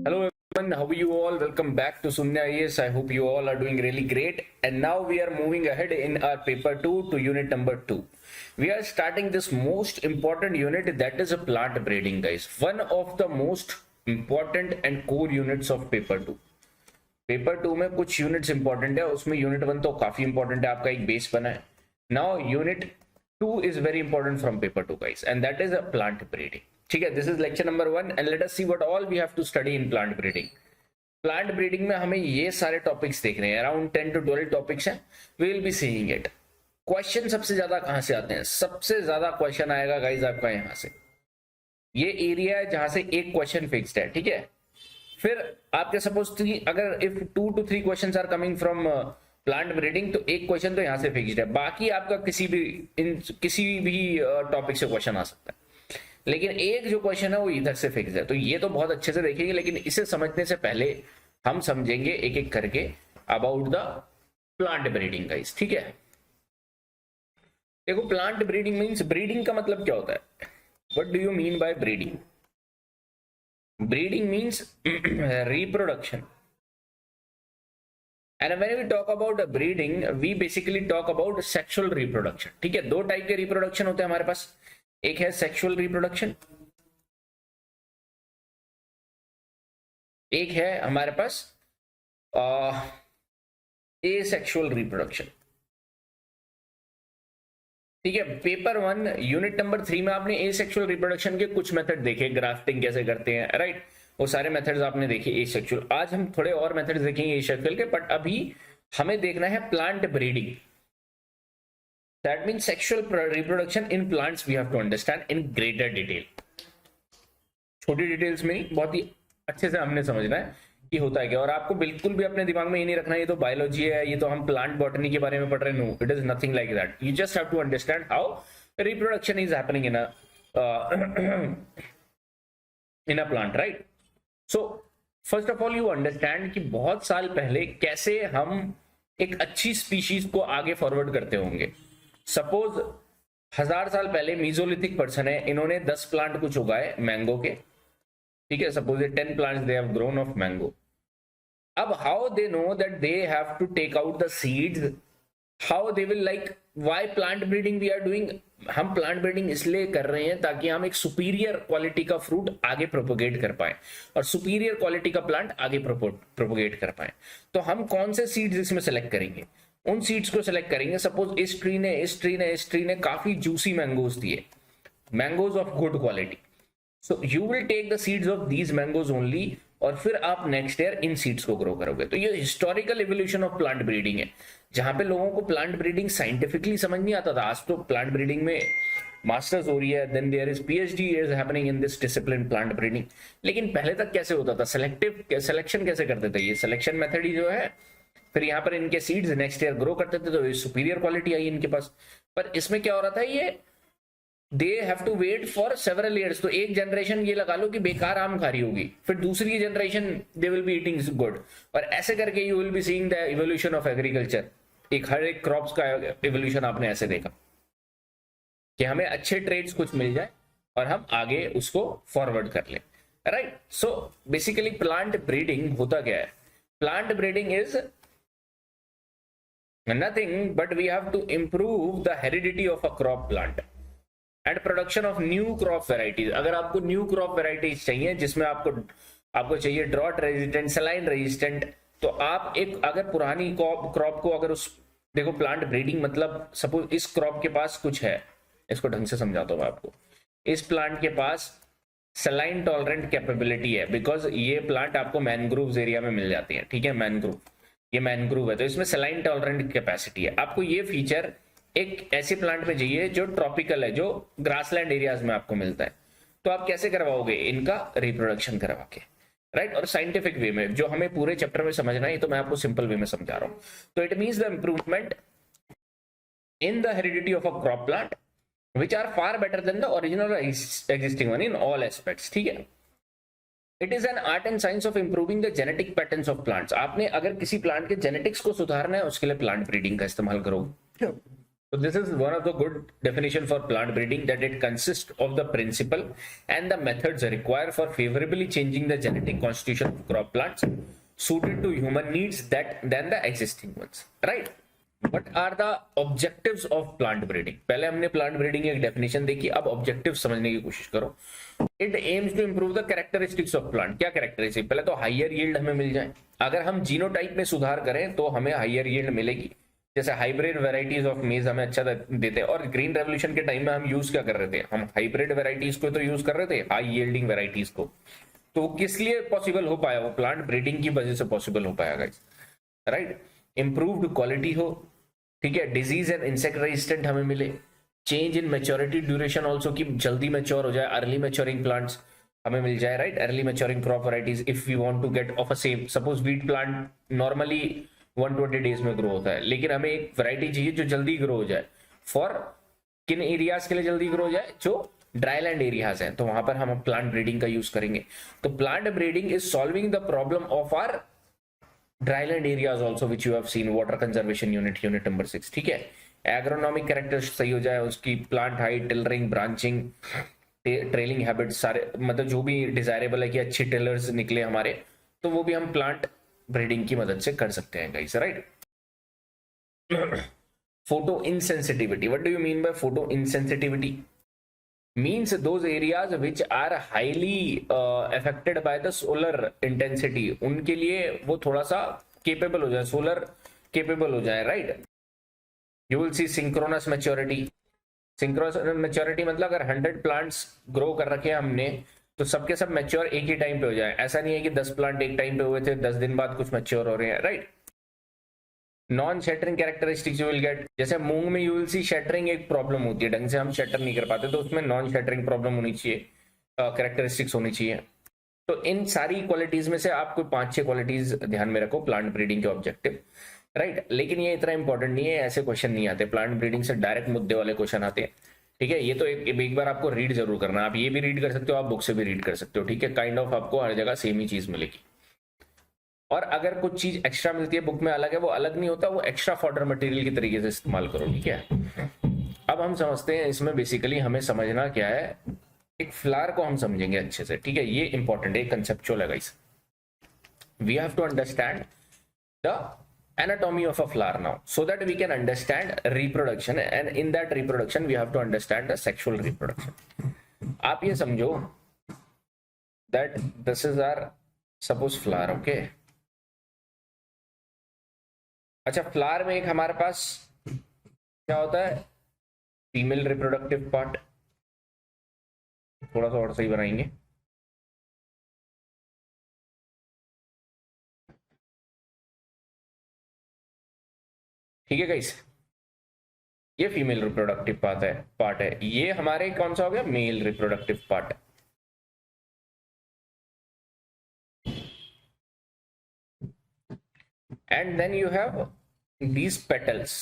Hello everyone, how are you all? Welcome back to Sunya IAS. I hope you all are doing really great. And now we are moving ahead in our paper 2 to unit number 2. We are starting this most important unit, that is a plant breeding, guys. One of the most important and core units of paper 2. Paper 2 में कुछ units important है, उसमें unit 1 तो काफी important है, आपका एक base बना है. Now unit 2 is very important from paper 2 guys, and that is a plant breeding. ठीक है, this is lecture number 1 and let us see what all we have to study in plant breeding. Plant breeding में हमें ये सारे topics देख रहे हैं, around 10 to 12 topics हैं. We will be seeing it. Question सबसे ज्यादा कहां से आते हैं? सबसे ज्यादा क्वेश्चन आएगा गाइस आपका यहां से. ये एरिया है जहां से एक क्वेश्चन फिक्स्ड है. ठीक है, फिर आपके सपोज अगर if 2 to 3 questions are coming from plant breeding, तो एक क्वेश्चन तो यहां से फिक्स्ड है, बाकी आपका किसी भी टॉपिक से क्वेश्चन आ सकता है, लेकिन एक जो क्वेश्चन है वो इधर से फिक्स है. तो ये तो बहुत अच्छे से देखेंगे, लेकिन इसे समझने से पहले हम समझेंगे एक एक करके about the plant breeding guys. ठीक है, देखो प्लांट ब्रीडिंग मींस, ब्रीडिंग का मतलब क्या होता है? What do you mean bye breeding? Breeding means reproduction. And when we talk about breeding, we basically talk about sexual reproduction. ठीक है, दो टाइप के रिप्रोडक्शन होते हैं हमारे पास. एक है सेक्सुअल रिप्रोडक्शन, एक है हमारे पास एसेक्सुअल रिप्रोडक्शन. ठीक है, पेपर 1 यूनिट नंबर 3 में आपने एसेक्सुअल रिप्रोडक्शन के कुछ मेथड देखे, ग्राफ्टिंग कैसे करते हैं, राइट? वो सारे मेथड्स आपने देखे एसेक्सुअल. आज हम थोड़े और मेथड्स देखेंगे एसेक्सुअल के, बट अभी हमें देखना है plant breeding. That means sexual reproduction in plants we have to understand in greater detail. छोटी डिटेल्स में नहीं, बहुत ही अच्छे से हमने समझना है कि होता है क्या. और आपको बिल्कुल भी अपने दिमाग में ये नहीं रखना ये तो बायोलॉजी है, ये तो हम प्लांट बॉटनी के बारे में पढ़ रहे हैं. No, it is nothing like that. You just have to understand how reproduction is happening in a plant, right? So first of all you understand कि बहुत साल पहले कैसे हम एक अच्छी स्पीशीज को आगे फॉरवर्ड करते होंगे. सपोज 1000 साल पहले मीजोलिथिक पर्सन है, इन्होंने 10 प्लांट कुछ उगाए मैंगो के. ठीक है, suppose 10 plants they have grown of mango. अब how they know that they have to take out the seeds, how they will like, why plant breeding we are doing? हम plant breeding इसलिए कर रहे हैं ताकि हम एक सुपीरियर क्वालिटी का फ्रूट आगे प्रोपोगेट कर पाए और सुपीरियर क्वालिटी का प्लांट आगे प्रोपोगेट कर पाए. तो हम कौन से सीड्स इसमें सेलेक्ट करेंगे? उन सीड्स को सेलेक्ट करेंगे. सपोज इस ट्री ने काफी जूसी मैंगोज दिए, mangoes of good quality. So you will take the seeds of these mangoes only, और फिर आप नेक्स्ट ईयर इन सीड्स को ग्रो करोगे. तो ये historical evolution of plant breeding है, जहां पे लोगों को प्लांट ब्रीडिंग साइंटिफिकली समझ नहीं आता था. आज तो प्लांट ब्रीडिंग में मास्टर्स हो रही है, then there is PhD is happening in this discipline plant breeding. लेकिन पहले तक कैसे होता था? सिलेक्शन कैसे करते थे? ये सिलेक्शन मेथड ही जो है, फिर यहाँ पर इनके सीड्स नेक्स्ट ईयर ग्रो करते थे, तो सुपीरियर क्वालिटी आई इनके पास. पर इसमें क्या हो रहा था, ये they have to wait for several years. तो एक जनरेशन ये लगा लो कि बेकार आम खा रही होगी, फिर दूसरी generation they will be eating good, और ऐसे करके you will be seeing the evolution of agriculture. हर एक क्रॉप्स का इवोल्यूशन आपने ऐसे देखा कि हमें अच्छे ट्रेड्स कुछ मिल जाए और हम आगे उसको फॉरवर्ड कर लें, right? So basically plant breeding होता क्या है? Plant breeding is nothing but we have to improve the heredity of a crop plant and production of new crop varieties. अगर आपको न्यू क्रॉप वेराइटीज चाहिए जिसमें आपको चाहिए ड्रॉट रेजिस्टेंट, सलाइन रेजिस्टेंट, तो आप एक अगर पुरानी क्रॉप को अगर उस, देखो प्लांट ब्रीडिंग मतलब सपोज इस क्रॉप के पास कुछ है, इसको ढंग से समझाता हूं मैं आपको. इस प्लांट के पास सलाइन टॉलरेंट कैपेबिलिटी है, बिकॉज ये प्लांट आपको मैनग्रोव एरिया में मिल जाती है. ठीक है, मैनग्रोव, ये मैनग्रोव है, तो इसमें सलाइन टॉलरेंट कैपेसिटी है. आपको ये फीचर एक ऐसे प्लांट में चाहिए जो ट्रॉपिकल है, जो ग्रासलैंड एरियाज में आपको मिलता है. तो आप कैसे करवाओगे? इनका रिप्रोडक्शन करवा के, राइट? और साइंटिफिक वे में, जो हमें पूरे चैप्टर में समझना है, तो मैं आपको सिंपल वे में समझा रहा हूं. तो it means the improvement in the heredity of a crop plant which are far better than the original existing one in all aspects. ठीक है, it is an art and science of improving the genetic patterns of plants. आपने अगर किसी plant के genetics को सुधारना है, उसके लिए प्लांट ब्रीडिंग का इस्तेमाल करो. So this is one of the good definition for plant breeding, that it consists of the principle and the methods required for favorably changing the genetic constitution of crop plants suited to human needs than the existing ones, right? What are the objectives of plant breeding? पहले हमने plant breeding की एक definition देखी, अब objectives समझने की कोशिश करो. It aims to improve the characteristics of plant. क्या characteristic? पहले तो higher yield हमें मिल जाए. अगर हम जीनोटाइप में सुधार करें तो हमें higher yield मिलेगी. जैसे हाइब्रिड वेराइटीज ऑफ मेज हमें अच्छा देते हैं, और ग्रीन रेवोल्यूशन के टाइम में हम यूज क्या कर रहे थे, हम हाइब्रिड वेराइटीज को तो यूज कर रहे थे, हाई यील्डिंग वेराइटीज को. तो किस लिए पॉसिबल हो पाया, वो प्लांट ब्रीडिंग की वजह से पॉसिबल हो पाया गाइस, राइट. इंप्रूव्ड क्वालिटी हो, ठीक है, डिजीज एंड इंसेक्ट रेजिस्टेंट हमें मिले, change in maturity duration also, की जल्दी मैच्योर हो जाए, अर्ली मैच्योरिंग प्लांट्स हमें मिल जाए, right. Early maturing crop varieties if we want to get of a same, suppose wheat plant normally 120 days में ग्रो होता है, लेकिन हमें एक वैरायटी चाहिए जो जल्दी ग्रो हो जाए. फॉर किन एरियाज के लिए जल्दी ग्रो हो जाए, जो ड्राईलैंड एरियाज हैं, तो वहां पर हम प्लांट ब्रीडिंग का यूज करेंगे. तो plant breeding is solving the problem of our dryland areas also which you have seen. Water conservation unit number 6, ठीक है. एग्रोनॉमिक कैरेक्टर्स सही हो जाए उसकी, plant height, tillering, branching, trailing habits, सारे मतलब जो भी डिजायरेबल है कि अच्छे टेलर्स निकले हमारे, तो वो भी हम प्लांट ब्रीडिंग की मदद से कर सकते हैं guys, right. Photo insensitivity, what do you mean by photo insensitivity? Means those areas which are highly affected by the solar intensity, उनके लिए वो थोड़ा सा केपेबल हो जाए, सोलर केपेबल हो जाए, right. You will see synchronous maturity. Synchronous maturity मतलब अगर 100 प्लांट्स ग्रो कर रखे हैं हमने, तो सबके सब मैच्योर एक ही टाइम पे हो जाए. ऐसा नहीं है कि 10 प्लांट एक टाइम पे हुए थे, 10 दिन बाद कुछ मैच्योर हो रहे हैं, right. Non shattering characteristics you will get, जैसे मूंग में यू विल सी शेटरिंग एक प्रॉब्लम होती है, ढंग से हम शेटर नहीं कर पाते, तो उसमें नॉन शेटरिंग प्रॉब्लम होनी चाहिए, कैरेक्टरिस्टिक्स होनी चाहिए. तो इन सारी क्वालिटीज में से आपको 5-6 क्वालिटीज ध्यान में रखो प्लांट ब्रीडिंग के ऑब्जेक्टिव, राइट. लेकिन ये इतना इंपॉर्टेंट नहीं है, ऐसे क्वेश्चन नहीं आते प्लांट ब्रीडिंग से, डायरेक्ट मुद्दे वाले क्वेश्चन आते हैं, ठीक है. ये तो एक बार आपको रीड जरूर करना, आप ये भी रीड कर सकते हो, आप बुक से भी रीड कर सकते हो, ठीक है. काइंड ऑफ आपको हर जगह सेम ही चीज मिलेगी, और अगर कुछ चीज एक्स्ट्रा मिलती है बुक में अलग है, वो अलग नहीं होता, वो एक्स्ट्रा फॉर्डर मटेरियल की तरीके से इस्तेमाल करो, ठीक है. अब हम समझते हैं इसमें बेसिकली हमें समझना क्या है, एक फ्लावर को हम समझेंगे अच्छे से, ठीक है. ये इंपॉर्टेंट है, कंसेप्चुअल है guys. We have to understand the anatomy of a flower now, so that we can understand reproduction, and in that reproduction we have to understand the sexual reproduction. आप ये समझो that this is our suppose flower, okay. अच्छा, flower में एक हमारे पास क्या होता है, फीमेल रिप्रोडक्टिव पार्ट. थोड़ा सा और सही बनाएंगे, ठीक है गाइस. ये फीमेल रिप्रोडक्टिव पार्ट है, ये हमारे कौन सा हो गया, male reproductive part. And then you have these petals.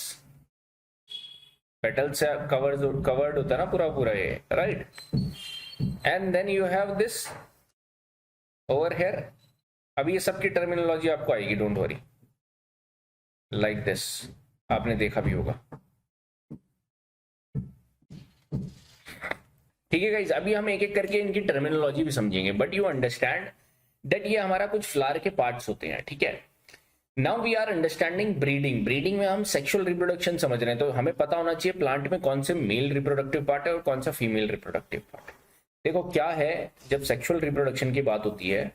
Petals covered होता है ना पूरा ये, right. And then you have this over here. अभी ये सबकी टर्मिनोलॉजी आपको आएगी, डोंट वरी, लाइक दिस, आपने देखा भी होगा, ठीक है गाइस. अभी हम एक एक करके इनकी टर्मिनोलॉजी भी समझेंगे, बट यू अंडरस्टैंड दैट ये हमारा कुछ फ्लावर के पार्ट्स होते हैं, ठीक है. Now we are understanding breeding. Breeding में हम सेक्सुअल रिप्रोडक्शन समझ रहे हैं, तो हमें पता होना चाहिए प्लांट में कौन से मेल रिप्रोडक्टिव पार्ट है और कौन सा फीमेल रिप्रोडक्टिव पार्ट है. देखो क्या है, जब सेक्सुअल रिप्रोडक्शन की बात होती है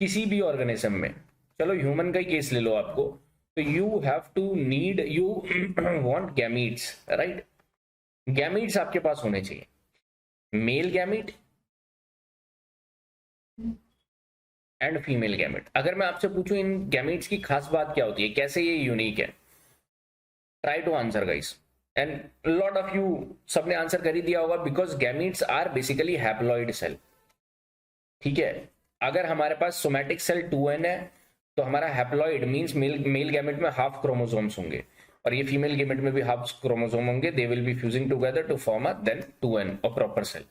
किसी भी ऑर्गेनिज्म में, चलो ह्यूमन का ही केस ले लो आपको, तो you have to need, you want gametes, right. Gametes आपके पास होने चाहिए, male gamete and female gamete. अगर मैं आपसे पूछूं इन गैमेट्स की खास बात क्या होती है, कैसे ये यूनिक है, try to answer guys. And lot of you सबने आंसर कर ही दिया होगा, because gametes are basically haploid cell, ठीक है. अगर हमारे पास सोमैटिक सेल 2n है, तो हमारा हैप्लॉइड मींस मेल गैमेट में हाफ क्रोमोसोम्स होंगे, और ये फीमेल गैमेट में भी हाफ क्रोमोसोम होंगे. They will be fusing together to form a then 2n और प्रॉपर सेल,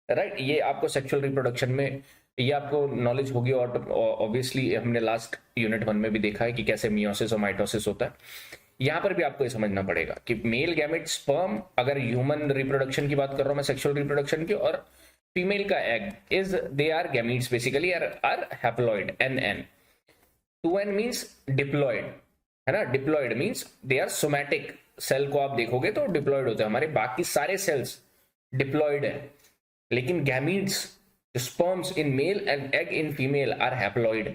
राइट. ये आपको सेक्सुअल रिप्रोडक्शन में ये आपको नॉलेज होगी और ऑब्वियसली हमने लास्ट यूनिट 1 में भी देखा है कि कैसे मियोसिस और माइटोसिस होता है। यहां पर भी आपको ये समझना पड़ेगा कि मेल गैमेट स्पर्म, अगर ह्यूमन रिप्रोडक्शन की बात कर रहा हूं मैं, सेक्सुअल रिप्रोडक्शन की, और फीमेल का egg is they are gametes basically are haploid, n 2n means diploid, है ना। Diploid means they are somatic. Cell को आप देखोगे तो डिप्लॉयड होते हैं, हमारे बाकी सारे सेल्स डिप्लॉयड है, लेकिन gametes, sperms in male and egg in female are haploid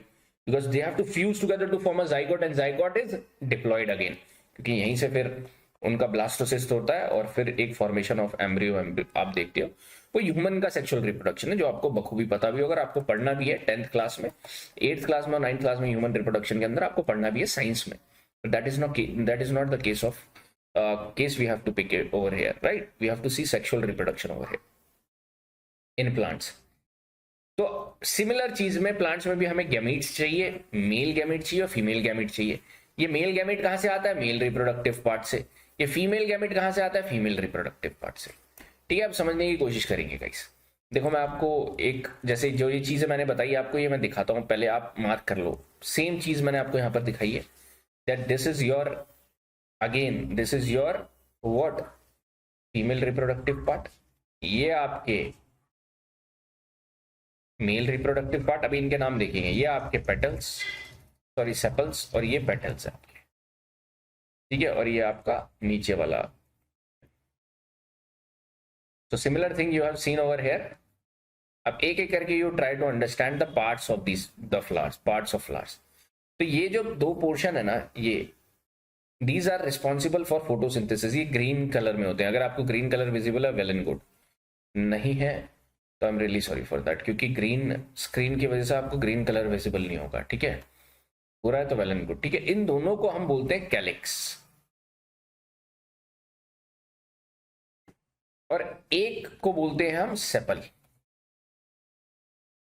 because they have to fuse together to form a zygote and zygote is diploid again, क्योंकि यहीं से फिर उनका ब्लास्टोसिस्ट होता है और फिर एक फॉर्मेशन ऑफ एम्ब्रियो आप देखते हो। वो ह्यूमन का सेक्सुअल रिप्रोडक्शन है जो आपको बखूबी पता भी होगा, आपको पढ़ना भी है 10th क्लास में, 8th क्लास में और 9th क्लास में ह्यूमन रिप्रोडक्शन के अंदर आपको पढ़ना भी है साइंस में। That is not the case of case we have to pick it over here, right? We have to see sexual reproduction over here in plants. तो सिमिलर चीज में प्लांट्स में भी हमें गैमीट्स चाहिए, मेल गैमीट चाहिए और फीमेल गैमीट चाहिए। ये मेल गैमीट कहां से आता है? मेल रिप्रोडक्टिव पार्ट से। ये फीमेल गैमीट कहां से आता है? फीमेल रिप्रोडक्टिव पार्ट से। ठीक है, अब समझने की कोशिश करेंगे गाइस। देखो मैं आपको एक, जैसे जो ये चीजें मैंने बताई आपको, ये मैं दिखाता हूं, पहले आप मार्क कर लो। सेम चीज मैंने आपको यहां पर दिखाई है, that this is your, again this is your what, female reproductive part. ये आपके मेल रिप्रोडक्टिव पार्ट। अभी इनके नाम देखेंगे, ये आपके पेटल्स, सॉरी सेपल्स, और ये पेटल्स है आपके, ठीक है, और ये आपका नीचे वाला। तो similar thing you have seen over here. अब एक एक करके you try to understand the parts of this, the flowers, parts of flowers. तो ये जो दो पोर्शन है ना, ये these are responsible for photosynthesis. ये ग्रीन कलर में होते हैं। अगर आपको ग्रीन कलर विजिबल है, वेल एंड गुड, नहीं है तो I am really sorry for that, क्योंकि ग्रीन स्क्रीन की वजह से आपको ग्रीन कलर विजिबल नहीं होगा, ठीक है। पूरा है तो वेल एंड गुड, ठीक है। इन दोनों को हम बोलते हैं कैलिक्स, और एक को बोलते हैं हम सेपल।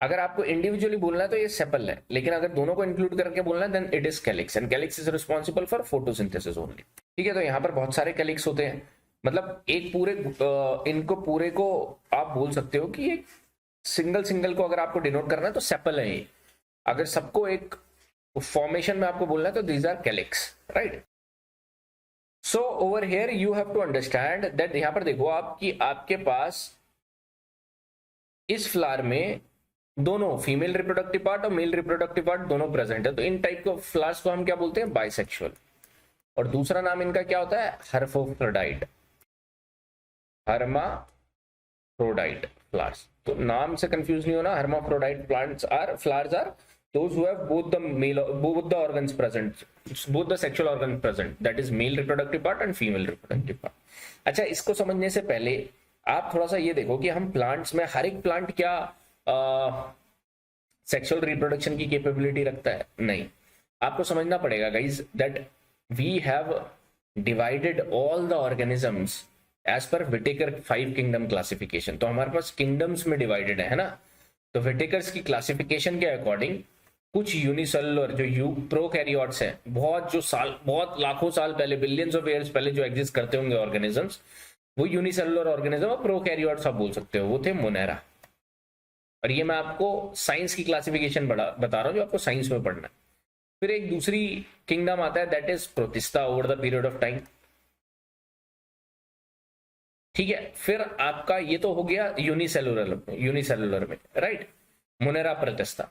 अगर आपको इंडिविजुअली बोलना है तो ये सेपल है, लेकिन अगर दोनों को इंक्लूड करके बोलना है then it is calyx, and calyx is responsible for photosynthesis only, ठीक है। तो यहाँ पर बहुत सारे कैलिक्स होते हैं, मतलब एक पूरे इनको पूरे को आप बोल सकते हो कि एक सिंगल सिंगल को अगर आपको डिनोट करना है तो सेपल है ये। अगर सबको एक फॉर्मेशन में आपको बोलना है तो these are calyx, right. So over here you have to understand that, यहां पर देखो आप कि आपके पास इस फ्लावर में दोनों फीमेल रिप्रोडक्टिव पार्ट और मेल रिप्रोडक्टिव पार्ट दोनों प्रेजेंट है। तो इन टाइप के फ्लावर्स को हम क्या बोलते हैं? बाइसेक्सुअल। और दूसरा नाम इनका क्या होता है? Hermaphrodite, hermaphrodite flowers. तो नाम से कंफ्यूज नहीं होना। Hermaphrodite plants are, flowers are those who have both the organs present, both the sexual organs present, that is male reproductive part and female reproductive part. अच्छा, इसको समझने से पहले आप थोड़ा सा ये देखो कि हम प्लांट्स में, हर एक प्लांट क्या सेक्सुअल रिप्रोडक्शन की कैपेबिलिटी रखता है? नहीं। आपको समझना पड़ेगा guys that we have divided all the organisms as per Whittaker 5 kingdom classification. तो हमारे पास किंगडम्स में डिवाइडेड है ना। तो विटेकर्स की क्लासिफिकेशन के अकॉर्डिंग कुछ यूनिसेलुलर जो प्रोकैरियोट्स हैं, बहुत लाखों साल पहले, बिलियंस ऑफ ईयर्स पहले जो एग्जिस्ट करते होंगे ऑर्गेनिजम्स, वो यूनिसेलुलर ऑर्गेनिज्म और प्रोकैरियोट्स आप बोल सकते हो, वो थे मोनेरा। और ये मैं आपको साइंस की क्लासिफिकेशन बता रहा हूं जो आपको साइंस में पढ़ना है। फिर एक दूसरी किंगडम आता है, that is protista over the period of time, ठीक है। फिर आपका ये तो हो गया यूनिसेलुलर में, राइट, मोनेरा, प्रोटिस्टा।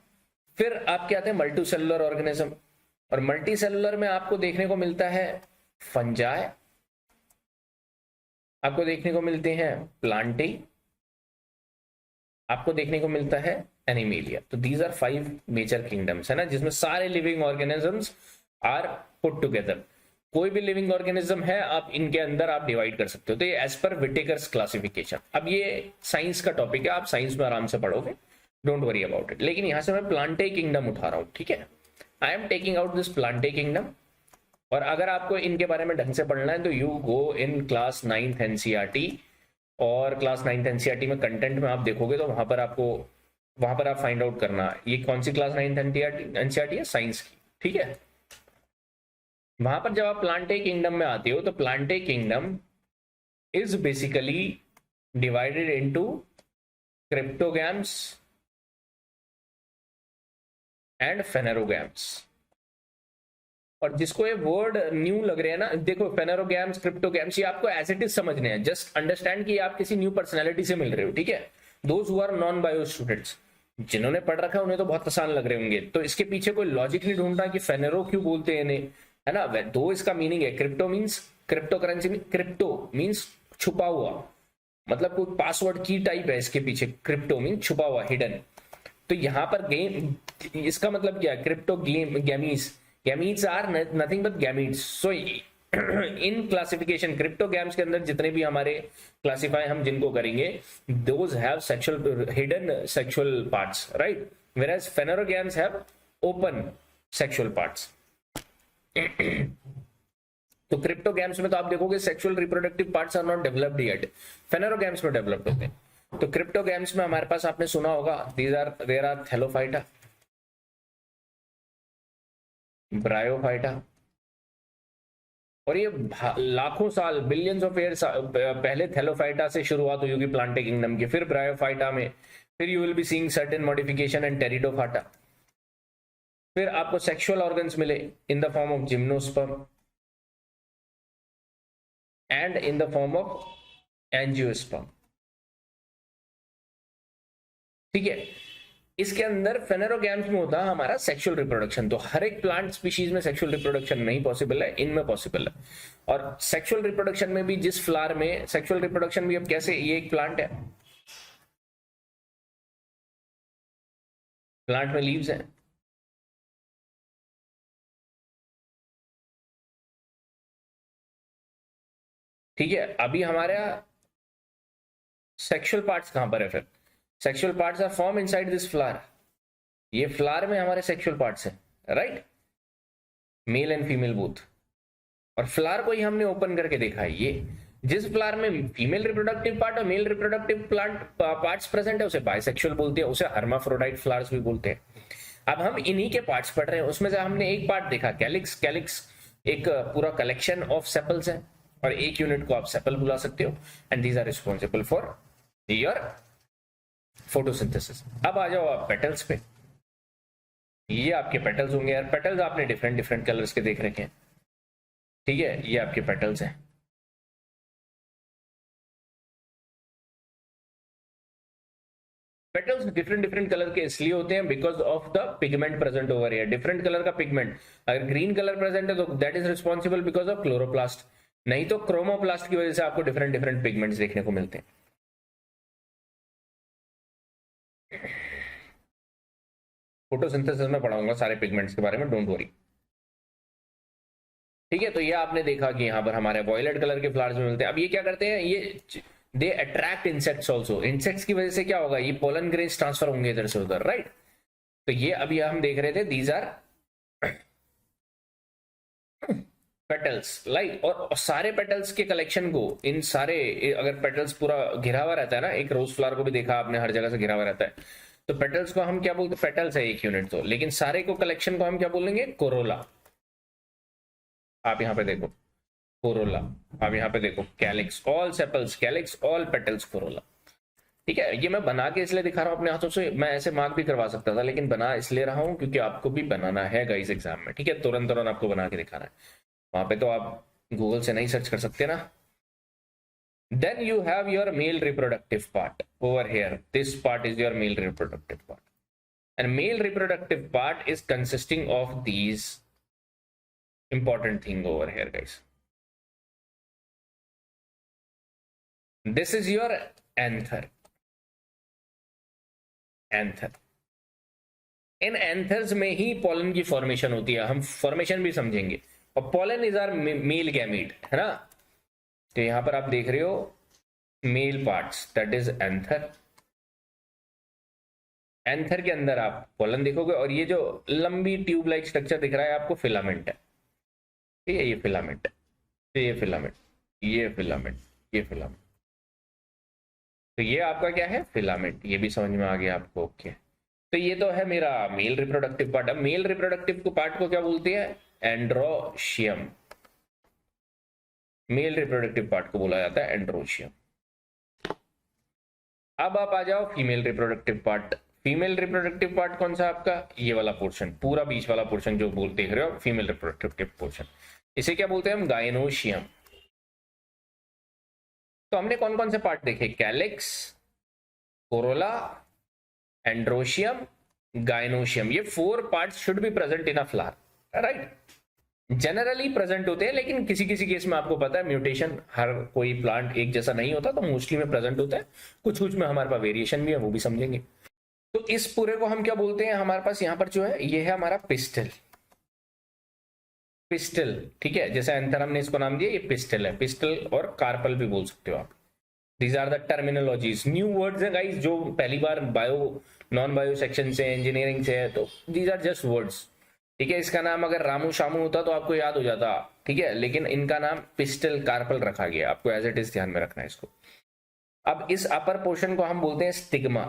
फिर आपके आते हैं मल्टी सेलुलर ऑर्गेनिज्म, और मल्टी सेलुलर में आपको देखने को मिलता है फंजाई, आपको देखने को मिलते हैं प्लांटी, आपको देखने को मिलता है एनिमेलिया। तो दीज आर 5 मेजर किंगडम्स, है ना, जिसमें सारे living organisms are put together. कोई भी लिविंग ऑर्गेनिज्म है, आप इनके अंदर आप डिवाइड कर सकते हो। तो ये एज पर विटेकर्स क्लासिफिकेशन। अब ये साइंस का टॉपिक है, आप साइंस में आराम से पढ़ोगे, डोंट वरी अबाउट इट। लेकिन यहां से मैं प्लांटे किंगडम उठा रहा हूं, ठीक है। I am taking out this Plantae kingdom. और अगर आपको इनके बारे में ढंग से पढ़ना है तो you go in class 9th NCERT, और क्लास 9th एनसीईआरटी में कंटेंट में आप देखोगे तो वहां पर आप फाइंड आउट करना ये कौन सी क्लास 9th एनसीईआरटी है, साइंस की, ठीक है। वहां पर जब आप प्लांटे किंगडम में आते हो तो Plantae kingdom is basically divided into cryptogams and phanerogams. और जिसको ये वर्ड न्यू लग रहे हैं ना, देखो फेनेरोगैम्स, क्रिप्टोगैम्स, ये आपको एज इट इज समझने हैं। जस्ट अंडरस्टैंड कि आप किसी न्यू पर्सनैलिटी से मिल रहे हो, ठीक है। Those who are non bio students, जिन्होंने पढ़ रखा है उन्हें तो बहुत आसान लग रहे होंगे, तो इसके पीछे कोई लॉजिक नहीं ढूंढना कि फेनेरो क्यों बोलते हैं इन्हें, है ना। दो इसका मीनिंग है, crypto means crypto currency, crypto means छुपा हुआ, मतलब कोई पासवर्ड की टाइप है इसके पीछे, क्रिप्टो मीन छुपा हुआ, हिडन। तो यहाँ पर गेम, इसका मतलब क्या है, क्रिप्टो गेम, गैमीज, गैमीज आर नथिंग बट गैमीज। So in classification cryptogams के अंदर जितने भी हमारे क्लासिफाई हम जिनको करेंगे, those have sexual, hidden sexual parts, right, whereas phanerogams have open sexual parts। तो क्रिप्टोगैम्स में तो आप देखोगे sexual reproductive parts are not developed yet, phanerogams में डेवलप्ड होते हैं। तो क्रिप्टोगैम्स में हमारे पास आपने सुना होगा, देयर आर थैलोफाइटा, ब्रायोफाइटा, और ये लाखों साल, बिलियंस ऑफ ईयर्स पहले थैलोफाइटा से शुरुआत हुई होगी प्लांटे किंगडम की, फिर ब्रायोफाइटा में, फिर you will be seeing certain modification and pteridophyta. फिर आपको सेक्सुअल ऑर्गन्स मिले in the form of gymnosperm and in the form of angiosperm, ठीक है। इसके अंदर फेनेरोगैम्स में होता है हमारा सेक्सुअल रिप्रोडक्शन। तो हर एक प्लांट स्पीशीज में सेक्सुअल रिप्रोडक्शन नहीं पॉसिबल है, इनमें पॉसिबल है। और सेक्सुअल रिप्रोडक्शन में भी, जिस फ्लावर में सेक्सुअल रिप्रोडक्शन भी, अब कैसे, ये एक प्लांट है, प्लांट में लीव्स हैं, ठीक है। अभी हमारे सेक्सुअल पार्ट्स कहां पर है, फिर sexual parts are form inside this flower, ये फ्लावर में हमारे सेक्सुअल पार्ट्स हैं, right, male and female both. और फ्लावर को ही हमने ओपन करके देखा है, ये जिस फ्लावर में फीमेल रिप्रोडक्टिव पार्ट और male reproductive plant parts present है उसे बाइसेक्सुअल बोलते हैं, उसे हर्माफ्रोडाइट फ्लावर्स भी बोलते हैं। अब हम इन्हीं के पार्ट्स पढ़ रहे हैं, उसमें से हमने एक पार्ट देखा कैलिक्स। कैलिक्स एक पूरा कलेक्शन ऑफ सेपल्स है, और एक यूनिट को आप सेपल बुला सकते हो, and these are responsible for your photosynthesis. अब आ जाओ आप पेटल्स पे, ये आपके पेटल्स होंगे यार। पेटल्स आपने डिफरेंट डिफरेंट कलर्स के देख रखे हैं, ठीक है, ये आपके पेटल्स हैं। पेटल्स डिफरेंट डिफरेंट कलर के इसलिए होते हैं because of the pigment present over here, different colour का पिगमेंट। अगर ग्रीन कलर प्रेजेंट है तो that is responsible because of chloroplast, नहीं तो क्रोमोप्लास्ट की वजह से आपको डिफरेंट डिफरेंट पिगमेंट्स देखने को मिलते हैं। फोटोसिंथेसिस में पढ़ाऊंगा सारे पिगमेंट्स के बारे में, डोंट वरी, ठीक है। तो ये आपने देखा कि यहाँ पर हमारे वॉयलेट कलर के फ्लावर्स में मिलते हैं। अब ये क्या करते हैं, ये they attract insects also, insects की वजह से क्या होगा, ये पोलन ग्रेन्स ट्रांसफर होंगे इधर से उधर, राइट। तो ये अभी हम देख रहे थे, दीज आर पेटल्स, लाइक, और सारे पेटल्स के कलेक्शन को, इन सारे, अगर पेटल्स पूरा घिरा हुआ रहता है ना, एक रोज फ्लावर को भी देखा आपने, हर जगह से घिरा हुआ रहता है, तो पेटल्स को हम क्या बोलते हैं, पेटल्स है एक यूनिट तो, लेकिन सारे को कलेक्शन को हम क्या बोलेंगे, कोरोला। आप यहाँ पे देखो कोरोला, आप यहाँ पे देखो calyx, all sepals calyx, all petals Corolla, ठीक है। ये मैं बना के इसलिए दिखा रहा हूँ अपने हाथों से, मैं ऐसे मार्क भी करवा सकता था, लेकिन बना इसलिए रहा हूँ क्योंकि आपको भी बनाना है गाइस एग्जाम में, ठीक है। तुरंत तुरंत आपको बना के दिखाना है, वहां पे तो आप गूगल से नहीं सर्च कर सकते ना। Then you have your male reproductive part over here. This part is your male reproductive part. And male reproductive part is consisting of these important thing over here, guys. This is your anther. Anther. In anthers में ही pollen की formation होती है, हम formation भी समझेंगे। और pollen is our male gamete, है ना। तो यहां पर आप देख रहे हो male parts, that is anther. Anther के अंदर आप पॉलन देखोगे, और ये जो लंबी ट्यूब लाइक स्ट्रक्चर दिख रहा है आपको, फिलामेंट है, ठीक है। ये फिलामेंट है, ये फिलामेंट, ये फिलामेंट, ये फिलामेंट, तो ये आपका क्या है, फिलामेंट। ये भी समझ में आ गया आपको, ओके। तो ये तो है मेरा मेल रिप्रोडक्टिव पार्ट। अब मेल रिप्रोडक्टिव पार्ट को क्या बोलते हैं, एंड्रोशियम। मेल रिप्रोडक्टिव पार्ट को बोला जाता है एंड्रोशियम। अब आप आ जाओ female reproductive part. Female reproductive part कौन सा आपका, ये वाला पोर्शन, पूरा बीच वाला पोर्शन जो बोल देख रहे हो, फीमेल रिप्रोडक्टिव पोर्शन, इसे क्या बोलते हैं हम, गायनोशियम। तो हमने कौन कौन से पार्ट देखे, कैलिक्स, कोरोला, एंड्रोशियम, गायनोशियम, ये 4 parts should be present in a flower, right. Generally present होते हैं, लेकिन किसी किसी केस में आपको पता है म्यूटेशन, हर कोई प्लांट एक जैसा नहीं होता, तो मोस्टली में प्रेजेंट होता है, कुछ कुछ में हमारे पास वेरिएशन भी है, वो भी समझेंगे। तो इस पूरे को हम क्या बोलते हैं, हमारे पास यहाँ पर जो है ये है हमारा पिस्टल, पिस्टल, ठीक है, जैसे एंथर हमने इसको नाम दिया, ये पिस्टल है, पिस्टल और कार्पल भी बोल सकते हो आप। These are the terminologies, new words हैं गाइस, जो पहली बार बायो नॉन बायो सेक्शन से, इंजीनियरिंग से है, तो दीज आर जस्ट वर्ड्स, ठीक है। इसका नाम अगर रामू शामू होता तो आपको याद हो जाता, ठीक है, लेकिन इनका नाम पिस्टल कार्पल रखा गया, आपको एज इट इज ध्यान में रखना है इसको। अब इस अपर पोर्शन को हम बोलते हैं स्टिग्मा,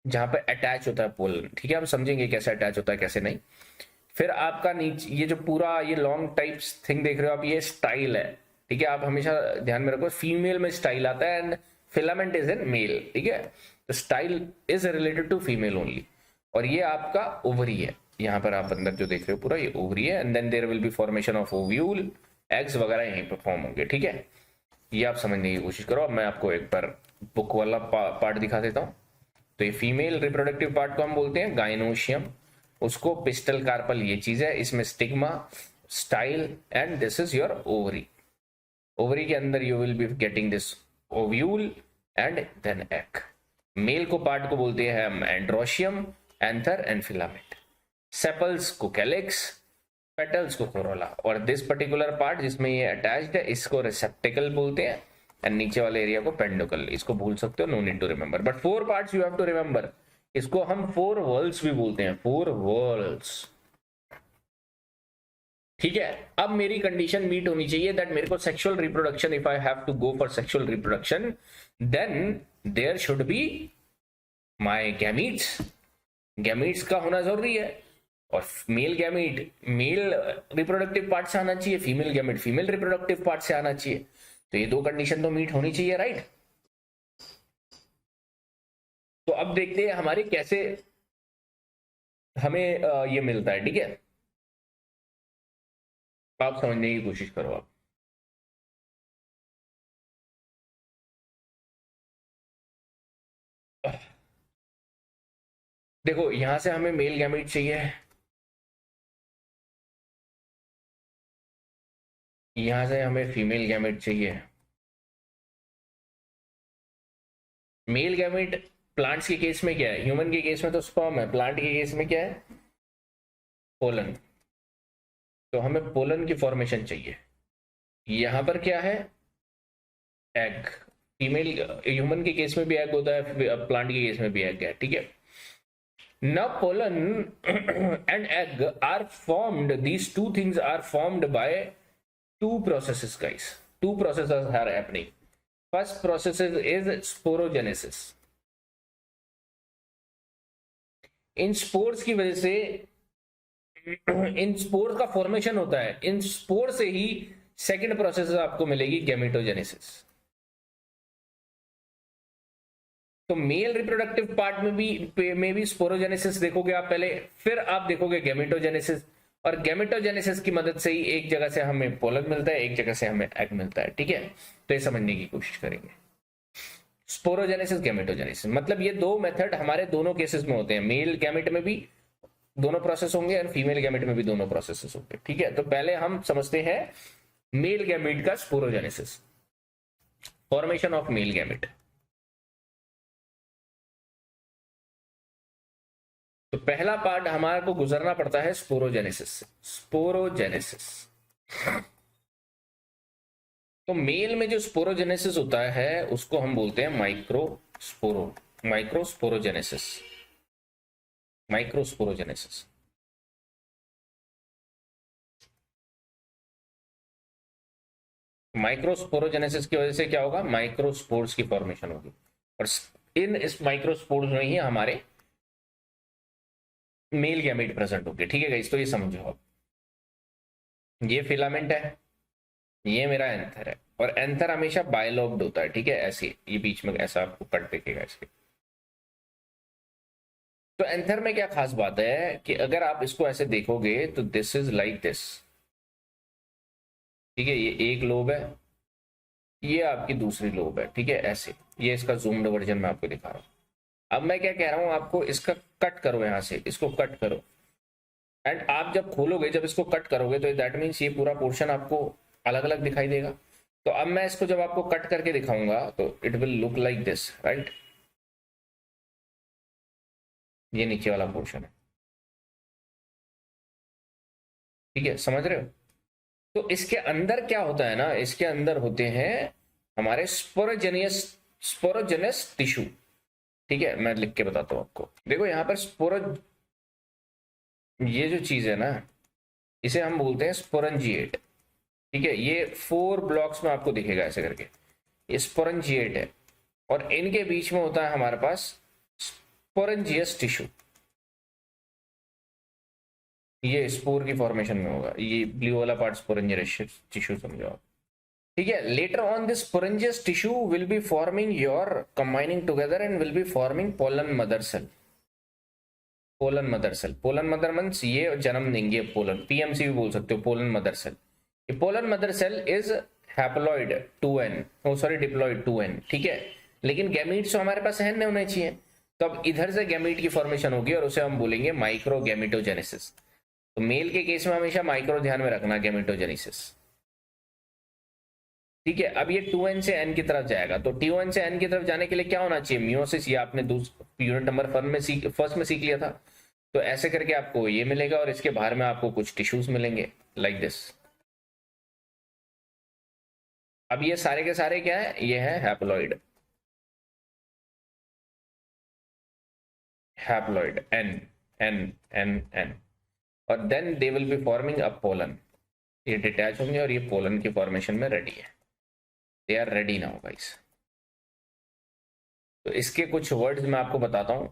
जहां पे अटैच होता है पोलन, ठीक है, हम समझेंगे कैसे अटैच होता है कैसे नहीं। फिर आपका नीचे ये जो पूरा ये लॉन्ग टाइप्स थिंग देख रहे हो आप, ये स्टाइल है, ठीक है, आप हमेशा ध्यान में रखो, फीमेल में स्टाइल आता है and filament is in male, ठीक है, तो style is related to female only. और ये आपका ओवरी है, यहाँ पर आप अंदर जो देख रहे हो पूरा ये ओवरी है, and then there will be formation of ovule, eggs वगैरह यहीं पर फॉर्म होंगे, ठीक है, ये आप समझने की कोशिश करो। अब मैं आपको एक बार बुक वाला पार्ट दिखा देता हूँ। तो ये फीमेल रिप्रोडक्टिव पार्ट को हम बोलते हैं गाइनोशियम, उसको पिस्टल कार्पल ये चीज है, इसमें stigma, style and this is your ovary. Ovary के अंदर you will be getting this ovule and then egg. Male को पार्ट को बोलते हैं हम androecium, anther and filament. Sepals को कैलिक्स, पेटल्स को कोरोला, और दिस पर्टिकुलर पार्ट जिसमें ये अटैच्ड है इसको रिसेप्टिकल बोलते हैं, एंड नीचे वाले एरिया को पेंडुकल। इसको भूल सकते हो, no need to remember, but 4 parts you have to remember. इसको हम 4 वर्ल्स भी बोलते हैं, 4 वर्ल्स, ठीक है। अब मेरी कंडीशन मीट होनी चाहिए दैट मेरे को sexual reproduction, if I have to go for sexual reproduction, then there should be my gametes, gametes का होना जरूरी है। और male gamete male reproductive part से आना चाहिए, female gamete female reproductive part से आना चाहिए, तो ये 2 कंडीशन तो मीट होनी चाहिए, राइट। तो अब देखते हैं हमारे कैसे हमें ये मिलता है, ठीक है, आप समझने की कोशिश करो आप। देखो यहां से हमें मेल गैमीट चाहिए, यहां से हमें फीमेल गैमेट चाहिए। मेल गैमेट प्लांट्स के केस में क्या है, ह्यूमन के केस में तो स्पर्म है, प्लांट के केस में क्या है, पोलन। तो हमें पोलन की फॉर्मेशन चाहिए। यहां पर क्या है, एग। फीमेल ह्यूमन के केस में भी एग होता है, प्लांट के केस में भी एग है, ठीक है। Now pollen and egg are formed, these two things are formed by 2 processes guys, 2 processes are happening. First process is sporogenesis. In spores की वजह से इन स्पोर्स का फॉर्मेशन होता है, इन स्पोर से ही सेकंड प्रोसेस आपको मिलेगी गैमेटोजेनेसिस। तो मेल रिप्रोडक्टिव पार्ट में भी स्पोरोजेनेसिस देखोगे आप पहले, फिर आप देखोगे गैमेटोजेनेसिस, और गैमेटोजेनेसिस की मदद से ही एक जगह से हमें पोलन मिलता है, एक जगह से हमें एग मिलता है, ठीक है। तो ये समझने की कोशिश करेंगे, स्पोरोजेनेसिस गैमेटोजेनेसिस, मतलब ये 2 मेथड हमारे दोनों केसेस में होते हैं, मेल गैमेट में भी दोनों प्रोसेस होंगे और फीमेल गैमेट में भी दोनों प्रोसेस होंगे, ठीक है। तो पहले हम समझते हैं मेल गैमेट का sporogenesis, formation of male gamete. तो पहला पार्ट हमारे को गुजरना पड़ता है स्पोरोजेनेसिस से, स्पोरोजेनेसिस। तो मेल में जो स्पोरोजेनेसिस होता है उसको हम बोलते हैं माइक्रोस्पोरोजेनेसिस, माइक्रोस्पोरोजेनेसिस। माइक्रोस्पोरोजेनेसिस की वजह से क्या होगा, माइक्रोस्पोर्स की फॉर्मेशन होगी, और इन इस माइक्रोस्पोर्स में ही हमारे मेल गैमेट प्रेजेंट होंगे, ठीक है गाइस। तो ये समझो आप, ये फिलामेंट है, ये मेरा एंथर है, और एंथर हमेशा बायलॉब्ड होता है, ठीक है, ऐसे ये बीच में ऐसा आपको कट दिखेगा इसके। तो एंथर में क्या खास बात है कि अगर आप इसको ऐसे देखोगे तो दिस इज लाइक दिस, ठीक है, ये एक लोब है, ये आपकी दूसरी लोब है, ठीक है, ऐसे। ये इसका जूम्ड वर्जन में आपको दिखा रहा हूँ। अब मैं क्या कह रहा हूँ आपको, इसका कट करो, यहां से इसको कट करो, एंड आप जब खोलोगे, जब इसको कट करोगे तो दैट मीन्स ये पूरा पोर्शन आपको अलग अलग दिखाई देगा। तो अब मैं इसको जब आपको कट करके दिखाऊंगा तो it will look like this, right. ये नीचे वाला पोर्शन है, ठीक है, समझ रहे हो। तो इसके अंदर क्या होता है ना, इसके अंदर होते हैं हमारे स्पोरोजेनियस टिश्यू, ठीक है। मैं लिख के बताता हूँ आपको, देखो यहाँ पर ये जो चीज है ना, इसे हम बोलते हैं स्पोरेंजिएट, ठीक है। ये 4 ब्लॉक्स में आपको दिखेगा ऐसे करके, ये स्पोरेंजिएट है, और इनके बीच में होता है हमारे पास स्पोरेंजियस टिश्यू। ये स्पोर की फॉर्मेशन में होगा, ये ब्लू वाला पार्ट स्पोरेंजियस टिश्यू समझो आप, ठीक है। Later on this sporogenous tissue will be forming your combining together and will be forming pollen mother cell. Pollen mother cell, pollen mother means ये जन्म देंगे पोलन, पीएमसी भी बोल सकते हो, पोलन मदर सेल। ये pollen mother cell is haploid 2n, oh sorry diploid 2n, ठीक है। लेकिन गैमीट्स तो हमारे पास n होने चाहिए, तो अब इधर से गैमीट की फॉर्मेशन होगी और उसे हम बोलेंगे माइक्रो गैमिटोजेनेसिस। तो मेल के केस में हमेशा माइक्रो ध्यान में रखना, गैमिटोजेनेसिस, ठीक है। अब ये 2n से n की तरफ जाएगा, तो 2n से n की तरफ जाने के लिए क्या होना चाहिए, मियोसिस। ये आपने यूनिट नंबर फर्स्ट में सीख लिया था। तो ऐसे करके आपको ये मिलेगा और इसके बाहर में आपको कुछ टिश्यूज मिलेंगे लाइक दिस। अब ये सारे के सारे क्या है, ये है haploid, haploid n n n n, और then they will be forming a pollen. ये डिटैच होंगे और ये पोलन की फॉर्मेशन में रेडी है, they are ready now guys. तो इसके कुछ वर्ड्स मैं आपको बताता हूं।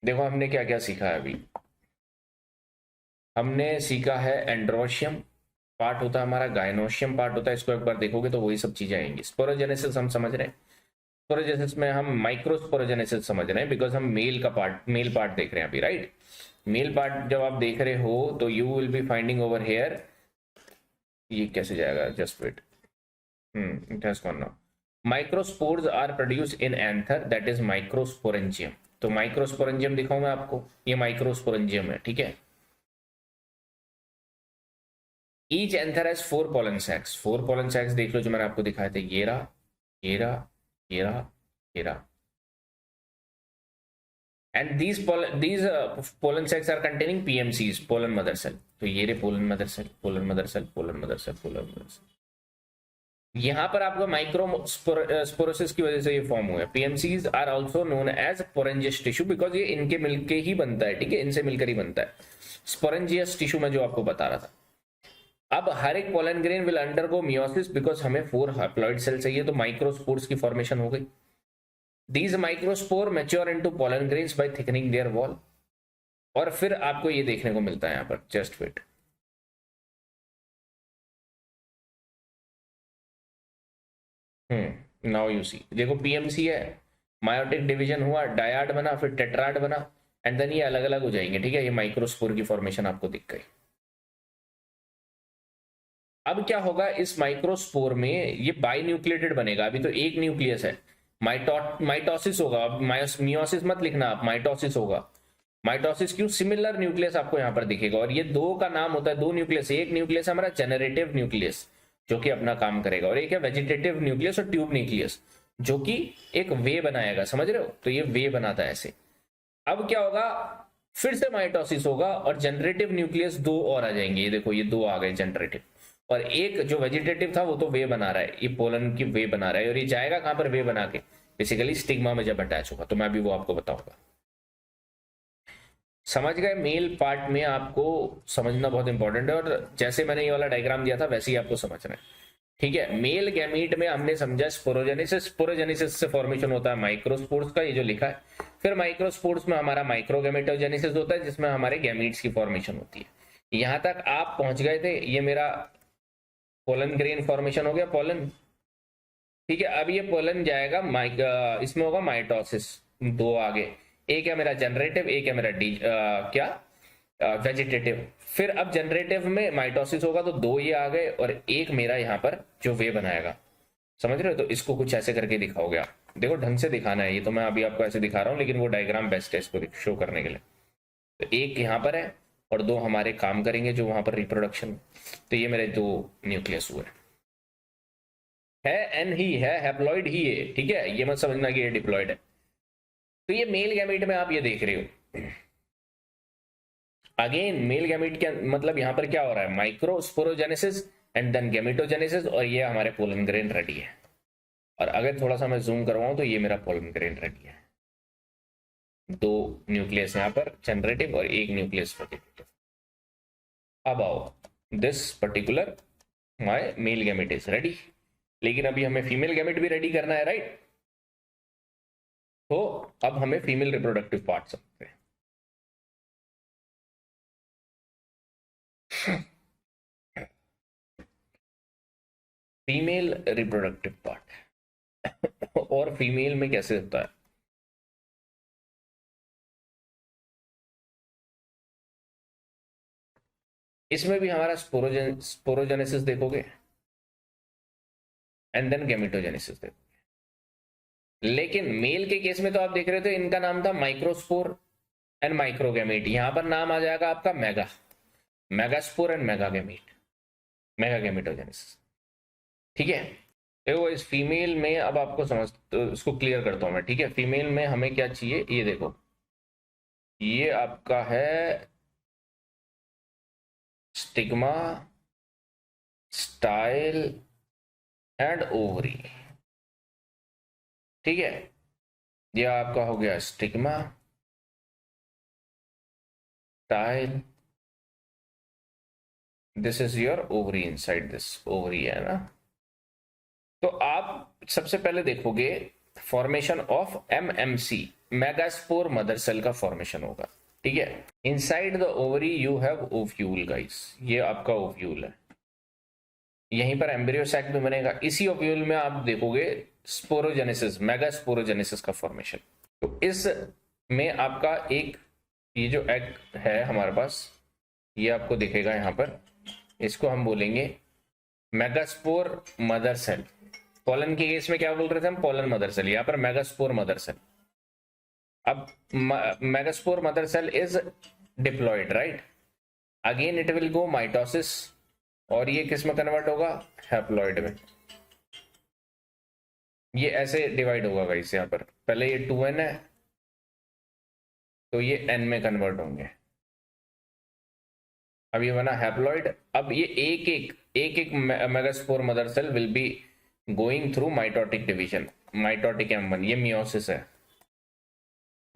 देखो हमने क्या क्या सीखा है अभी। हमने सीखा है एंड्रोशियम पार्ट होता है हमारा, गायनोशियम पार्ट होता है, इसको एक बार देखोगे तो वही सब चीजें आएंगी। स्पोरोजेनेसिस हम समझ रहे हैं, स्पोरोजेनेसिस में हम माइक्रोस्पोरोजेनेसिस समझ रहे हैं, बिकॉज हम मेल पार्ट देख रहे हैं अभी, राइट। मेल पार्ट जब आप देख रहे हो तो you will be finding over here, ये कैसे जाएगा, just wait, it has gone now. Microspores are produced in anther, that is microsporangium. तो माइक्रोस्पोरेंजियम दिखाऊं मैं आपको, ये माइक्रोस्पोरेंजियम है, ठीक है। Each anther has 4 pollen sacs, 4 pollen sacs देख लो जो मैंने आपको दिखाए थे, ये रहा, ये रहा, ये रहा, ये रहा। And these pollen sacs are containing PMCs, pollen mother cell. तो ये रे pollen mother cell, pollen mother cell, pollen mother cell, pollen mother cell. यहां पर आपका माइक्रो स्पोरोसिस की वजह से ये फॉर्म हुआ है। PMCs are also known as sporogenous tissue, because ये इनके मिलके ही बनता है, ठीक है, इनसे मिलकर ही बनता है स्पोरेंजियस टिश्यू में जो आपको बता रहा था। अब हर एक pollen grain will undergo meiosis, because हमें 4 हैप्लॉइड सेल चाहिए, तो माइक्रोस्पोर्स की फॉर्मेशन हो गई। These microspore mature into pollen grains by thickening their wall, और फिर आपको ये देखने को मिलता है यहां पर, just wait, now you see, देखो पीएमसी है, मायोटिक डिवीजन हुआ, डायाड बना, फिर टेट्राड बना, एंड देन ये अलग अलग हो जाएंगे, ठीक है। ये माइक्रोस्पोर की फॉर्मेशन आपको दिख गई। अब क्या होगा इस माइक्रोस्पोर में, ये बाइन्यूक्लिएटेड बनेगा, अभी तो एक न्यूक्लियस है। माइटोसिस होगा, मियोसिस मत लिखना आप, माइटोसिस होगा। माइटोसिस क्यों, सिमिलर न्यूक्लियस आपको यहां पर दिखेगा, और ये 2 का नाम होता है, 2 न्यूक्लियस। एक न्यूक्लियस हमारा जेनरेटिव न्यूक्लियस जो कि अपना काम करेगा, और एक है वेजिटेटिव न्यूक्लियस और ट्यूब न्यूक्लियस जो कि एक वे बनाएगा, समझ रहे हो। तो ये वे बनाता है ऐसे। अब क्या होगा, फिर से माइटोसिस होगा और जनरेटिव न्यूक्लियस 2 और आ जाएंगे, ये देखो ये 2 आ गए जनरेटिव, और एक जो वेजिटेटिव था वो तो वे बना रहा है, ये पोलन की वे बना रहा है, और ये जाएगा कहां पर, वे बना के बेसिकली स्टिग्मा में जब अटैच होगा। तो मैं भी वो आपको बताऊंगा। समझ गए, मेल पार्ट में आपको समझना बहुत इंपॉर्टेंट है, और जैसे मैंने ये वाला डायग्राम दिया था वैसे ही आपको समझना है, ठीक है। मेल गैमीट में हमने समझा स्पोरोजेनेसिस, स्पोरोजेनेसिस से फॉर्मेशन होता है माइक्रोस्पोर्स का, ये जो लिखा है। फिर माइक्रोस्पोर्स में हमारा माइक्रोगैमेटोजेनेसिस होता है, जिसमें हमारे गैमीट्स की फॉर्मेशन होती है। यहां तक आप पहुंच गए थे, ये मेरा पोलन ग्रेन फॉर्मेशन हो गया, पोलन, ठीक है। अब ये पोलन जाएगा इसमें होगा माइटोसिस, दो आ गए, एक है मेरा जनरेटिव, एक है मेरा क्या वेजिटेटिव। फिर अब जनरेटिव में माइटोसिस होगा तो दो ये आ गए और एक मेरा यहाँ पर जो वे बनाएगा, समझ रहे हो? तो इसको कुछ ऐसे करके दिखाओगे आप, देखो ढंग से दिखाना है, ये तो मैं अभी आपको ऐसे दिखा रहा हूँ लेकिन वो डायग्राम बेस्ट है इसको शो करने के लिए। तो एक यहाँ पर है और दो हमारे काम करेंगे जो वहां पर रिप्रोडक्शन। तो ये मेरे दो न्यूक्लियस हुए, है एन ही है, हैप्लॉइड ही है, ठीक है, ये मत समझना कि ये डिप्लॉइड है। तो ये मेल गैमेट में आप ये देख रहे हो। अगेन मेल गैमेट क्या मतलब, यहां पर क्या हो रहा है, माइक्रोस्पोरोजेनेसिस एंड देन गैमेटोजेनेसिस, और ये हमारे पोलन ग्रेन रेडी है। और अगर थोड़ा सा मैं जूम करवाऊं तो ये मेरा पोलन ग्रेन रेडी है। दो न्यूक्लियस यहाँ पर जनरेटिव और एक न्यूक्लियस वेजिटेटिव। अब आओ, this particular my male gamete is ready, लेकिन अभी हमें फीमेल गैमेट भी रेडी करना है, राइट? तो अब हमें फीमेल रिप्रोडक्टिव पार्ट समझते हैं। फीमेल रिप्रोडक्टिव पार्ट और फीमेल में कैसे होता है? इसमें भी हमारा स्पोरोजेनेसिस देखोगे एंड देन गैमेटोजेनेसिस देखोगे। लेकिन मेल के केस में तो आप देख रहे थे इनका नाम था माइक्रोस्पोर एंड माइक्रोगैमेट, यहां पर नाम आ जाएगा आपका मेगास्पोर एंड मेगागैमेटोजेनेसिस, ठीक है? देखो इस फीमेल में अब आपको समझ, तो इसको क्लियर करता हूं मैं, ठीक है? फीमेल में हमें क्या चाहिए, ये देखो, ये आपका है स्टिग्मा, स्टाइल एंड ओवरी, ठीक है? ये आपका हो गया stigma, style, this is your ovary, inside this ovary है ना। तो आप सबसे पहले देखोगे formation of MMC, megaspore mother cell का फॉर्मेशन होगा, ठीक है? Inside the ovary you have ovule guys, ये आपका ओव्यूल है, यहीं पर एम्ब्रियो सैक भी बनेगा। इसी ओव्यूल में आप देखोगे स्पोरोजेनेसिस, मेगास्पोरोजेनेसिस का फॉर्मेशन। तो इस में आपका एक ये जो एग है हमारे पास, ये आपको दिखेगा यहाँ पर, इसको हम बोलेंगे मेगास्पोर मदर सेल। पोलन के केस में क्या बोल रहे थे हम, पोलन मदर सेल, यहाँ पर मेगास्पोर मदर सेल। अब megaspore mother cell is diploid, right? Again it will go mitosis और ये किस में कन्वर्ट होगा, हैप्लॉइड में। ये ऐसे डिवाइड होगा गाइस, यहाँ पर पहले ये 2n है तो ये n में कन्वर्ट होंगे। अब ये बना हैप्लॉइड। अब ये एक megaspore mother cell will be going through mitotic division, mitotic M1, ये मियोसिस है।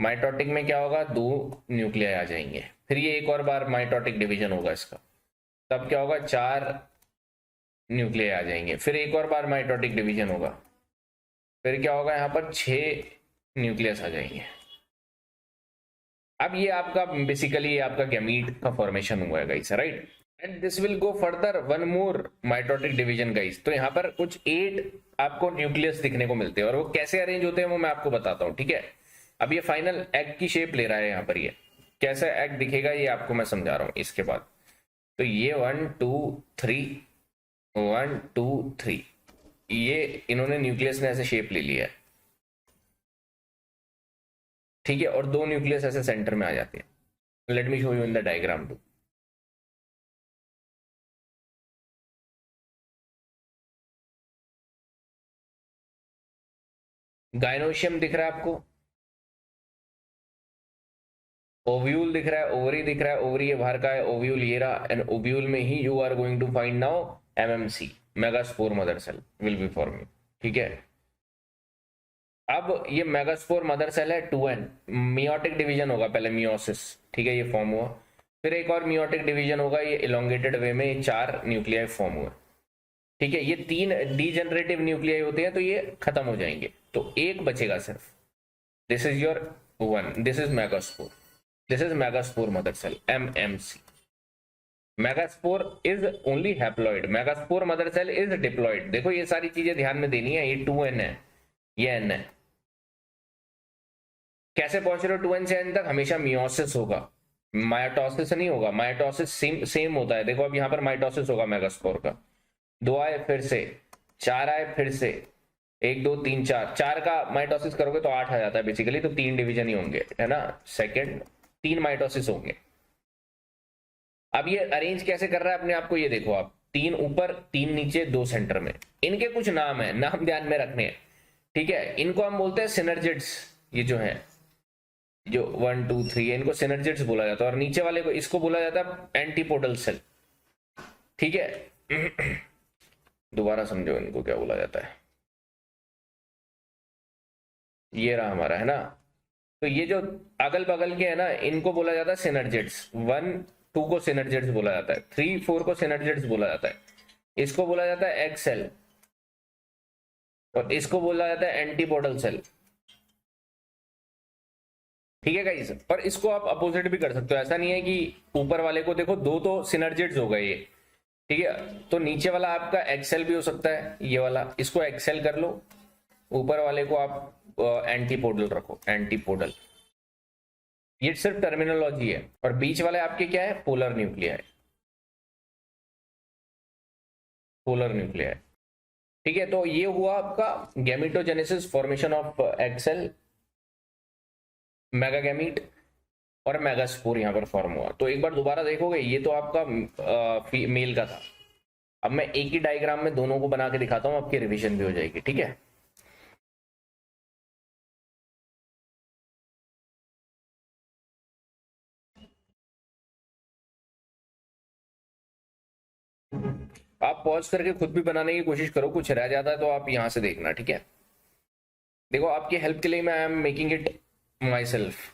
माइटोटिक में क्या होगा, दो न्यूक्लियाई आ जाएंगे, फिर ये एक और बार माइटोटिक डिवीजन होगा इसका, तब क्या होगा, 4 न्यूक्लियाई आ जाएंगे, फिर एक और बार माइटोटिक डिवीजन होगा, फिर क्या होगा, यहाँ पर 6 न्यूक्लियस आ जाएंगे। अब ये आपका बेसिकली आपका गैमीट का फॉर्मेशन हुआ है guys, right? And this will go further one more mitotic division guys. तो यहाँ पर कुछ 8 आपको न्यूक्लियस दिखने को मिलते हैं, और वो कैसे अरेंज होते हैं वो मैं आपको बताता हूँ, ठीक है? अब ये फाइनल एग की शेप ले रहा है, यहाँ पर ये कैसा एग दिखेगा ये आपको मैं समझा रहा हूँ इसके बाद। तो ये 1 2 3 1 2 3, ये इन्होंने न्यूक्लियस ने ऐसे शेप ले लिया है, ठीक है? और दो न्यूक्लियस ऐसे सेंटर में आ जाते हैं। Let me show you in the diagram too. Gynoecium दिख रहा है आपको, ओव्यूल दिख रहा है, ओवरी दिख रहा है, ओवरी ये बाहर का है, ओव्यूल ये रहा, एंड ओव्यूल में ही you are going to find now MMC, megaspore mother cell will be forming, ठीक है? अब ये मेगास्पोर मदर सेल है 2n, मियोटिक डिवीजन होगा पहले, मियोसिस, ठीक है? ये फॉर्म हुआ, फिर एक और मियोटिक डिवीजन होगा, ये इलोंगेटेड वे में 4 न्यूक्लियाई फॉर्म हुए, ठीक है? ये 3 डीजेनरेटिव न्यूक्लियाई होते हैं तो ये खत्म हो जाएंगे, तो एक बचेगा सिर्फ। This is your 1, this is megaspore, this is megaspore mother cell, MMC। Megaspore is only haploid, megaspore mother cell is diploid. देखो ये सारी चीजें ध्यान में देनी है, ये 2n है, ये n है, कैसे पहुंच रहे हो 2n से n तक? हमेशा मियोसिस होगा, माइटोसिस नहीं होगा। माइटोसिस सेम सेम होता है। देखो अब यहाँ पर माइटोसिस होगा मेगास्पोर का। 2 आए फिर से, 4 आए फिर से, 1 2 3 4, 4 का माइटोसिस करोगे तो 8 आ जाता है बेसिकली, तो 3 डिवीजन ही होंगे, है ना। सेकंड 3 माइटोसिस होंगे। अब ये अरेंज कैसे कर रहा है अपने आप को, ये देखो आप, 3 ऊपर 3 नीचे 2 सेंटर में। इनके कुछ नाम है, नाम ध्यान में रखने हैं, ठीक है। इनको हम बोलते हैं सिनर्जिड्स। ये जो है, जो 1 2 3 है, इनको सिनर्जिड्स बोला जाता है। और नीचे वाले को, इसको बोला जाता है एंटीपोडल सेल, ठीक है। दोबारा समझो इनको क्या बोला जाता है। ये रहा हमारा, है ना। तो ये जो अगल बगल के है ना, इनको बोला जाता है सिनर्जिड्स। 1 2 को सिनर्जिड्स बोला जाता है, 3 4 को सिनर्जिड्स बोला जाता है। इसको बोला जाता है एग सेल, और इसको बोला जाता है एंटीपोडल सेल, ठीक है गाइस। और इसको आप अपोजिट भी कर सकते हो। ऐसा नहीं है कि ऊपर वाले को देखो, 2 तो सिनर्जिड्स हो गए ये, ठीक है। तो नीचे वाला आपका एक्सेल भी हो सकता है, ये वाला, इसको एक्सेल कर लो। ऊपर वाले को आप एंटीपोडल रखो, एंटीपोडल। ये सिर्फ टर्मिनोलॉजी है। और बीच वाले आपके क्या है? पोलर न्यूक्लिया है, पोलर न्यूक्लिया है, ठीक है। तो ये हुआ आपका गैमेटोजेनेसिस, फॉर्मेशन ऑफ एक्सेल, मेगागैमीट और मेगास्पोर यहां पर फॉर्म हुआ। तो एक बार दोबारा देखोगे, ये तो आपका मेल का था। अब मैं एक ही डायग्राम में दोनों को बना के दिखाता हूं, आपकी रिवीजन भी हो जाएगी, ठीक है। आप पॉज करके खुद भी बनाने की कोशिश करो, कुछ रह जाता है तो आप यहां से देखना, ठीक है। देखो आपकी हेल्प के लिए मैं I am making it my self.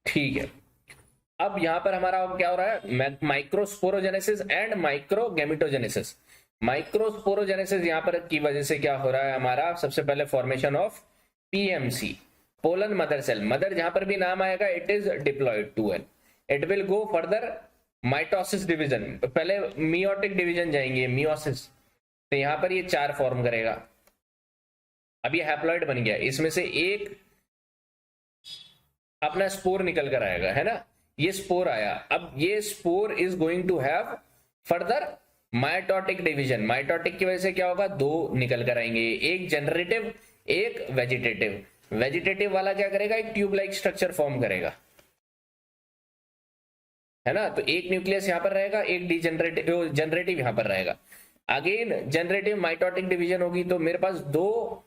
ठीक है, अब यहां पर हमारा क्या हो रहा है? Microsporogenesis and माइक्रोगेमिटोजेनेसिस। माइक्रोस्पोरोजेनेसिस यहां पर की वजह से क्या हो रहा है हमारा? सबसे पहले formation of PMC, pollen mother cell. Mother जहां पर भी नाम आएगा, it is diploid two n, it will go further mitosis division. पहले मियोटिक डिवीजन जाएंगे, मियोसिस, तो यहां पर ये 4 फॉर्म करेगा। अब ये हैप्लॉइड बन गया, इसमें से एक अपना स्पोर निकल कर आएगा, है ना। ये स्पोर आया, अब ये spore is going to have further mitotic division. Mitotic की वजह से क्या होगा? 2 निकल कर आएंगे, एक जनरेटिव, एक वेजिटेटिव। वेजिटेटिव वाला क्या करेगा? एक ट्यूब लाइक स्ट्रक्चर फॉर्म करेगा, है ना। तो एक न्यूक्लियस यहां पर रहेगा, एक डिजनरेटिव जनरेटिव यहां पर रहेगा। अगेन जनरेटिव माइटोटिक डिवीजन होगी, तो मेरे पास 2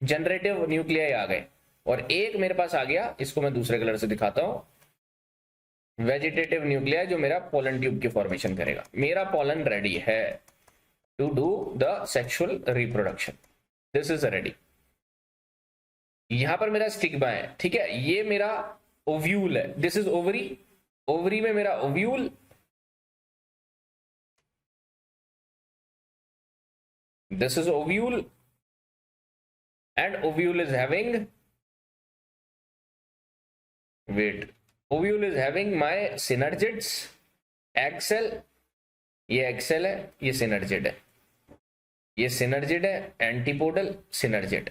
जनरेटिव न्यूक्लियाई आ गए, और एक मेरे पास आ गया, इसको मैं दूसरे कलर से दिखाता हूं, वेजिटेटिव न्यूक्लिया, जो मेरा पोलन ट्यूब की फॉर्मेशन करेगा। मेरा पोलन रेडी है to do the sexual reproduction, this is ready. यहां पर मेरा स्टिग्मा है, ठीक है। ये मेरा ओव्यूल है, दिस इज ओवरी। ओवरी में मेरा ovule, this is ovule, and ovule is having, wait, ovule is having my synergids, egg cell, ये एक्सेल है, ये सिनर्जिड है, ये सिनर्जिड है, एंटीपोडल सिनर्जिड।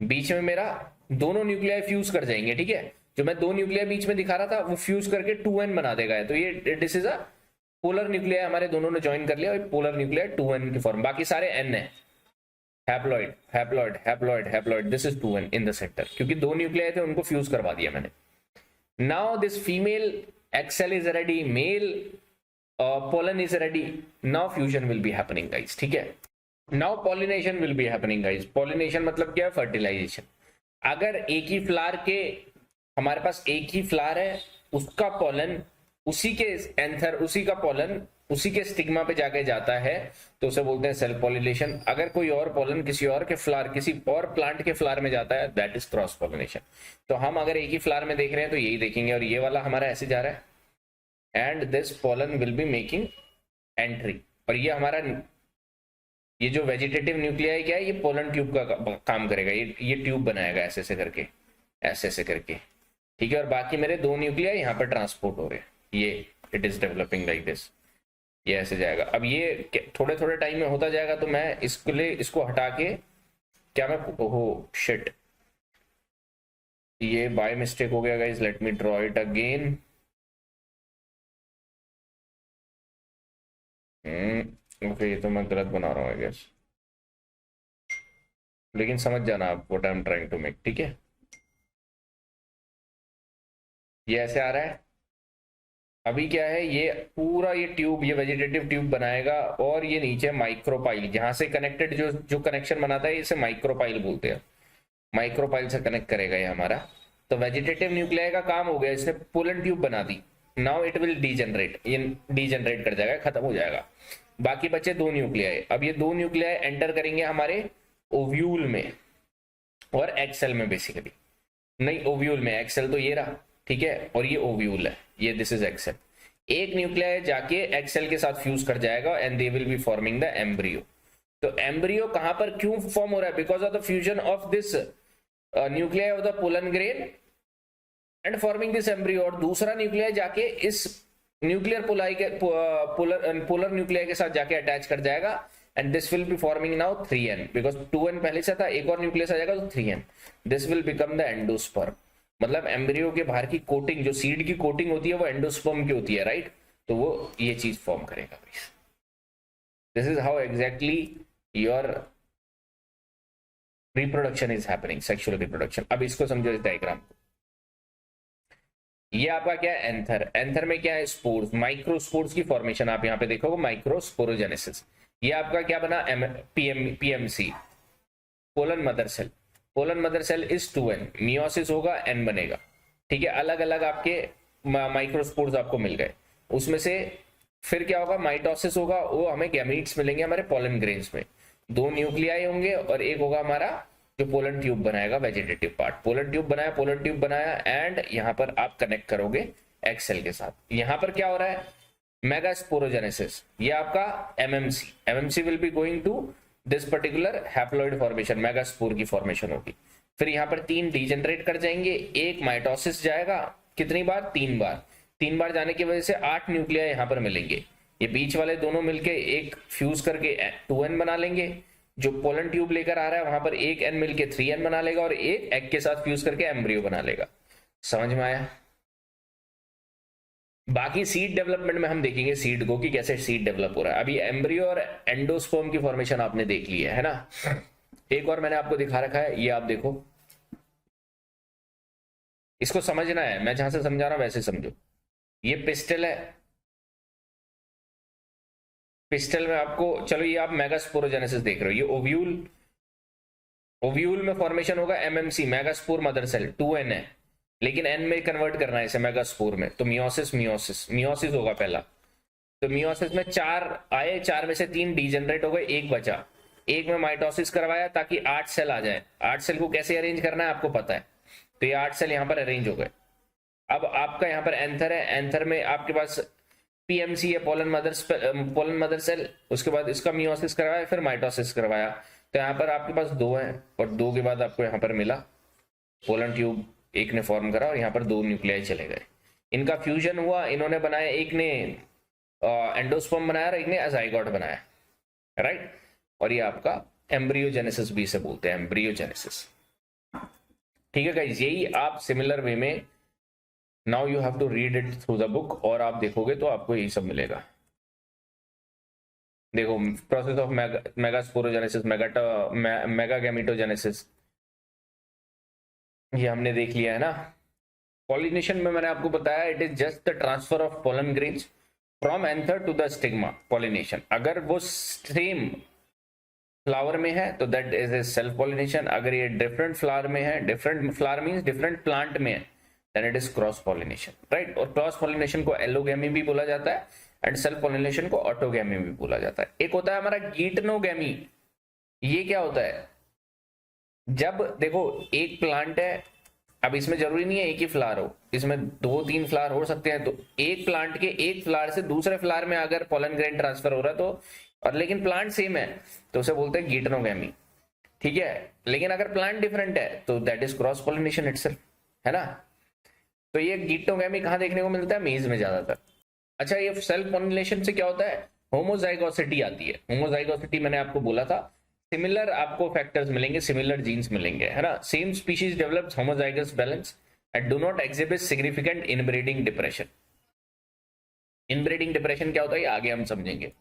बीच में मेरा दोनों न्यूक्लियाई फ्यूज कर जाएंगे, ठीक है। जो मैं 2 न्यूक्लियाई बीच में दिखा रहा था, वो फ्यूज करके 2n बना देगा। तो ये this is a polar nuclei, हमारे दोनों ने ज्वाइन कर लिया, और पोलर न्यूक्लियाई 2n की फॉर्म, बाकी सारे n है। Haploid haploid haploid haploid, this is 2n in the centre, क्योंकि 2 न्यूक्लियाई थे, उनको फ्यूज करवा दिया मैंने। Now this female egg cell is ready, male pollen is ready, now fusion will be happening guys, ठीक है। Now pollination will be happening guys. Pollination मतलब क्या है? फर्टिलाइजेशन। अगर एक ही फ्लावर के, हमारे पास एक ही फ्लावर है, उसका पॉलन उसी के एंथर, उसी का पॉलन उसी के स्टिग्मा पे जाके जाता है, तो उसे बोलते हैं सेल्फ पॉलिनेशन। अगर कोई और पॉलन किसी और के फ्लावर, किसी और प्लांट के फ्लावर में जाता है, दैट इज क्रॉस पॉलिनेशन। तो हम अगर एक ही फ्लावर में देख रहे हैं तो यही देखेंगे, और ये वाला हमारा ऐसे जा रहा है, and this pollen will be making entry, और ये हमारा ये जो वेजिटेटिव न्यूक्लियाई क्या है, ये पोलन ट्यूब का काम करेगा, ये ट्यूब बनाएगा ऐसे ऐसे करके, ऐसे ऐसे करके, ठीक है। और बाकी मेरे दो न्यूक्लियाई यहाँ पर ट्रांसपोर्ट हो रहे हैं, ये it is developing like this, ये ऐसे जाएगा। अब ये थोड़े थोड़े टाइम में होता जाएगा, तो मैं इसके लिए इसको हटा के क्या मैं, ओहो शिट, ये बाय मिस्टेक हो गया guys, let me draw it again. Okay ये तो मैं गलत बना रहा हूँ आई गेस, लेकिन समझ जाना आप what I am trying to make, ठीक है। ये ऐसे आ रहा है। अभी क्या है, ये पूरा ये ट्यूब, ये वेजिटेटिव ट्यूब बनाएगा, और ये नीचे माइक्रोपाइल, जहां से कनेक्टेड जो जो कनेक्शन बनाता है इसे माइक्रोपाइल बोलते हैं, माइक्रोपाइल से कनेक्ट करेगा ये हमारा। तो वेजिटेटिव न्यूक्लियाई का काम हो गया, इसने पोलन ट्यूब बना दी। नाउ इट विल डीजनरेट, ये डीजनरेट कर जाएगा, खत्म हो जाएगा। बाकी बचे दो न्यूक्लियाई। अब ये दो न्यूक्लियाई एंटर करेंगे हमारे ओव्यूल में और एक्सेल में बेसिकली, नहीं ओव्यूल में, एक्सेल तो ये रहा, ठीक है, और ये ओव्यूल है, ये दिस इज एक्सेल। एक न्यूक्लियाई जाके एक्सेल के साथ फ्यूज कर जाएगा and they will be forming the embryo. तो एम्ब्रियो कहां पर क्यों फॉर्म हो रहा है, because of the fusion of this nuclei of the pollen grain and forming this embryo. और दूसरा न्यूक्लियाई जाके इस न्यूक्लियर पोलाई के पोलर न्यूक्लियाई के साथ जाके अटैच कर जाएगा and this will be forming now 3n, because 2n पहले से था, एक और न्यूक्लियस आ जाएगा तो 3n, this will become the endosperm. मतलब एम्ब्रियो के बाहर की कोटिंग, जो सीड की कोटिंग होती है वो एंडोस्पर्म की होती है, राइट, तो वो ये चीज फॉर्म करेगा। This is how exactly your reproduction is happening, sexual reproduction. अब इसको समझो इस डायग्राम को। ये आपका क्या है, एंथर। एंथर में क्या है, स्पोर्स, माइक्रोस्पोर्स की फॉर्मेशन आप यहाँ पे देखोगे, माइक्रोस्पोरोजेनेसिस। ये आपका क्या बना, PMC, pollen mother cell. Pollen mother cell is 2n, meiosis होगा, n बनेगा, ठीक है। अलग अलग आपके माइक्रोस्पोर्स आपको मिल गए, उसमें से फिर क्या होगा, माइटोसिस होगा, वो हमें गैमीट्स मिलेंगे हमारे पोलन ग्रेन्स में। दो न्यूक्लियाई होंगे और एक होगा हमारा जो पोलन ट्यूब बनाएगा, वेजिटेटिव पार्ट। पोलन ट्यूब बनाया एंड यहाँ पर आप कनेक्ट करोगे एक्सेल के साथ। यहाँ पर क्या हो रहा है, मेगास्पोरोजेनेसिस, ये आपका MMC will be going to this particular haploid formation, megaspore की फॉर्मेशन होगी। फिर यहाँ पर 3 डीजनरेट कर जाएंगे, एक माइटोसिस जाएगा, कितनी बार, 3 बार। 3 बार जाने की वजह से 8 न्यूक्लिया यहाँ पर मिलेंगे। ये बीच वाले दोनों मिलके एक फ्यूज करके 2n बना लेंगे। जो पोलन ट्यूब लेकर आ रहा है वहां पर एक n मिलके 3n बना लेगा और एक एग के साथ फ्यूज करके एम्ब्रियो बना लेगा। समझ में आया। बाकी सीड डेवलपमेंट में हम देखेंगे सीड को कि कैसे सीड डेवलप हो रहा है। अभी एम्ब्रियो और एंडोस्पर्म की फॉर्मेशन आपने देख ली है ना। एक और मैंने आपको दिखा रखा है, ये आप देखो, इसको समझना है, मैं जहां से समझा रहा हूं वैसे समझो। ये पिस्टल है, पिस्टल में आपको, चलो ये आप मेगास्पोरोजेनेसिस देख रहे हो, ये ओव्यूल, ओव्यूल में फॉर्मेशन होगा MMC, megaspore mother cell, 2n है, लेकिन n में कन्वर्ट करना है इसे मेगास्पोर में, तो मियोसिस होगा पहला। तो मियोसिस में 4 आए, 4 में से 3 डीजनरेट हो गए, एक बचा, एक में माइटोसिस करवाया ताकि 8 सेल आ जाए। 8 सेल को कैसे अरेंज करना है आपको पता है, तो ये 8 सेल यहाँ पर अरेंज हो गए। अब आपका यहाँ पर एंथर है, एंथर में आपके पास पीएमसी है, पोलन मदर सेल, उसके बाद इसका मियोसिस करवाया, फिर माइटोसिस करवाया, तो यहाँ पर आपके पास 2 है, और 2 के बाद आपको यहाँ पर मिला पोलन ट्यूब, एक ने फॉर्म करा और यहाँ पर 2 न्यूक्लियाई चले गए, इनका फ्यूजन हुआ, इन्होंने बनाया, एक ने एंडोस्पर्म बनाया और एक ने अजाइगोट बनाया, राइट। और ये आपका एम्ब्रियोजेनेसिस भी इसे बोलते हैं, एम्ब्रियोजेनेसिस, ठीक है गाइस। यही आप सिमिलर वे में, now you have to read it through the book, और आप देखोगे तो आपको यही सब मिलेगा। देखो, प्रोसेस ऑफ मेगास्पोरोजेनेसिस, मेगागैमेटोजेनेसिस, ये हमने देख लिया है ना। पॉलिनेशन में मैंने आपको बताया, it is just the transfer of pollen grains from anther to the stigma. Pollination, अगर वो सेम फ्लावर में है तो that is a self pollination, अगर ये डिफरेंट फ्लावर में है, different flower means different plant में है, then it is cross pollination, right. और क्रॉस पॉलिनेशन को एलोगैमी भी बोला जाता है एंड सेल्फ पॉलिनेशन को ऑटोगैमी भी बोला जाता है। एक होता है हमारा गीटनोगैमी, ये क्या होता है, जब देखो एक प्लांट है, अब इसमें जरूरी नहीं है एक ही फ्लावर हो, इसमें 2-3 फ्लावर हो सकते हैं, तो एक प्लांट के एक फ्लावर से दूसरे फ्लावर में अगर पोलन ग्रेन ट्रांसफर हो रहा है तो और लेकिन प्लांट सेम है तो उसे बोलते हैं गिटनोगैमी, ठीक है। लेकिन अगर प्लांट डिफरेंट है तो that is cross pollination itself, है ना। तो ये गिटनोगैमी कहाँ देखने को मिलता है? मेज में ज्यादातर। अच्छा, ये सेल्फ पॉलिनेशन से क्या होता है? होमोजाइगोसिटी आती है। होमोजाइगोसिटी मैंने आपको बोला था, सिमिलर आपको फैक्टर्स मिलेंगे, सिमिलर जीन्स मिलेंगे, है ना। Same species develops homozygous balance and do not exhibit significant inbreeding depression. Inbreeding depression क्या होता है ये आगे हम समझेंगे।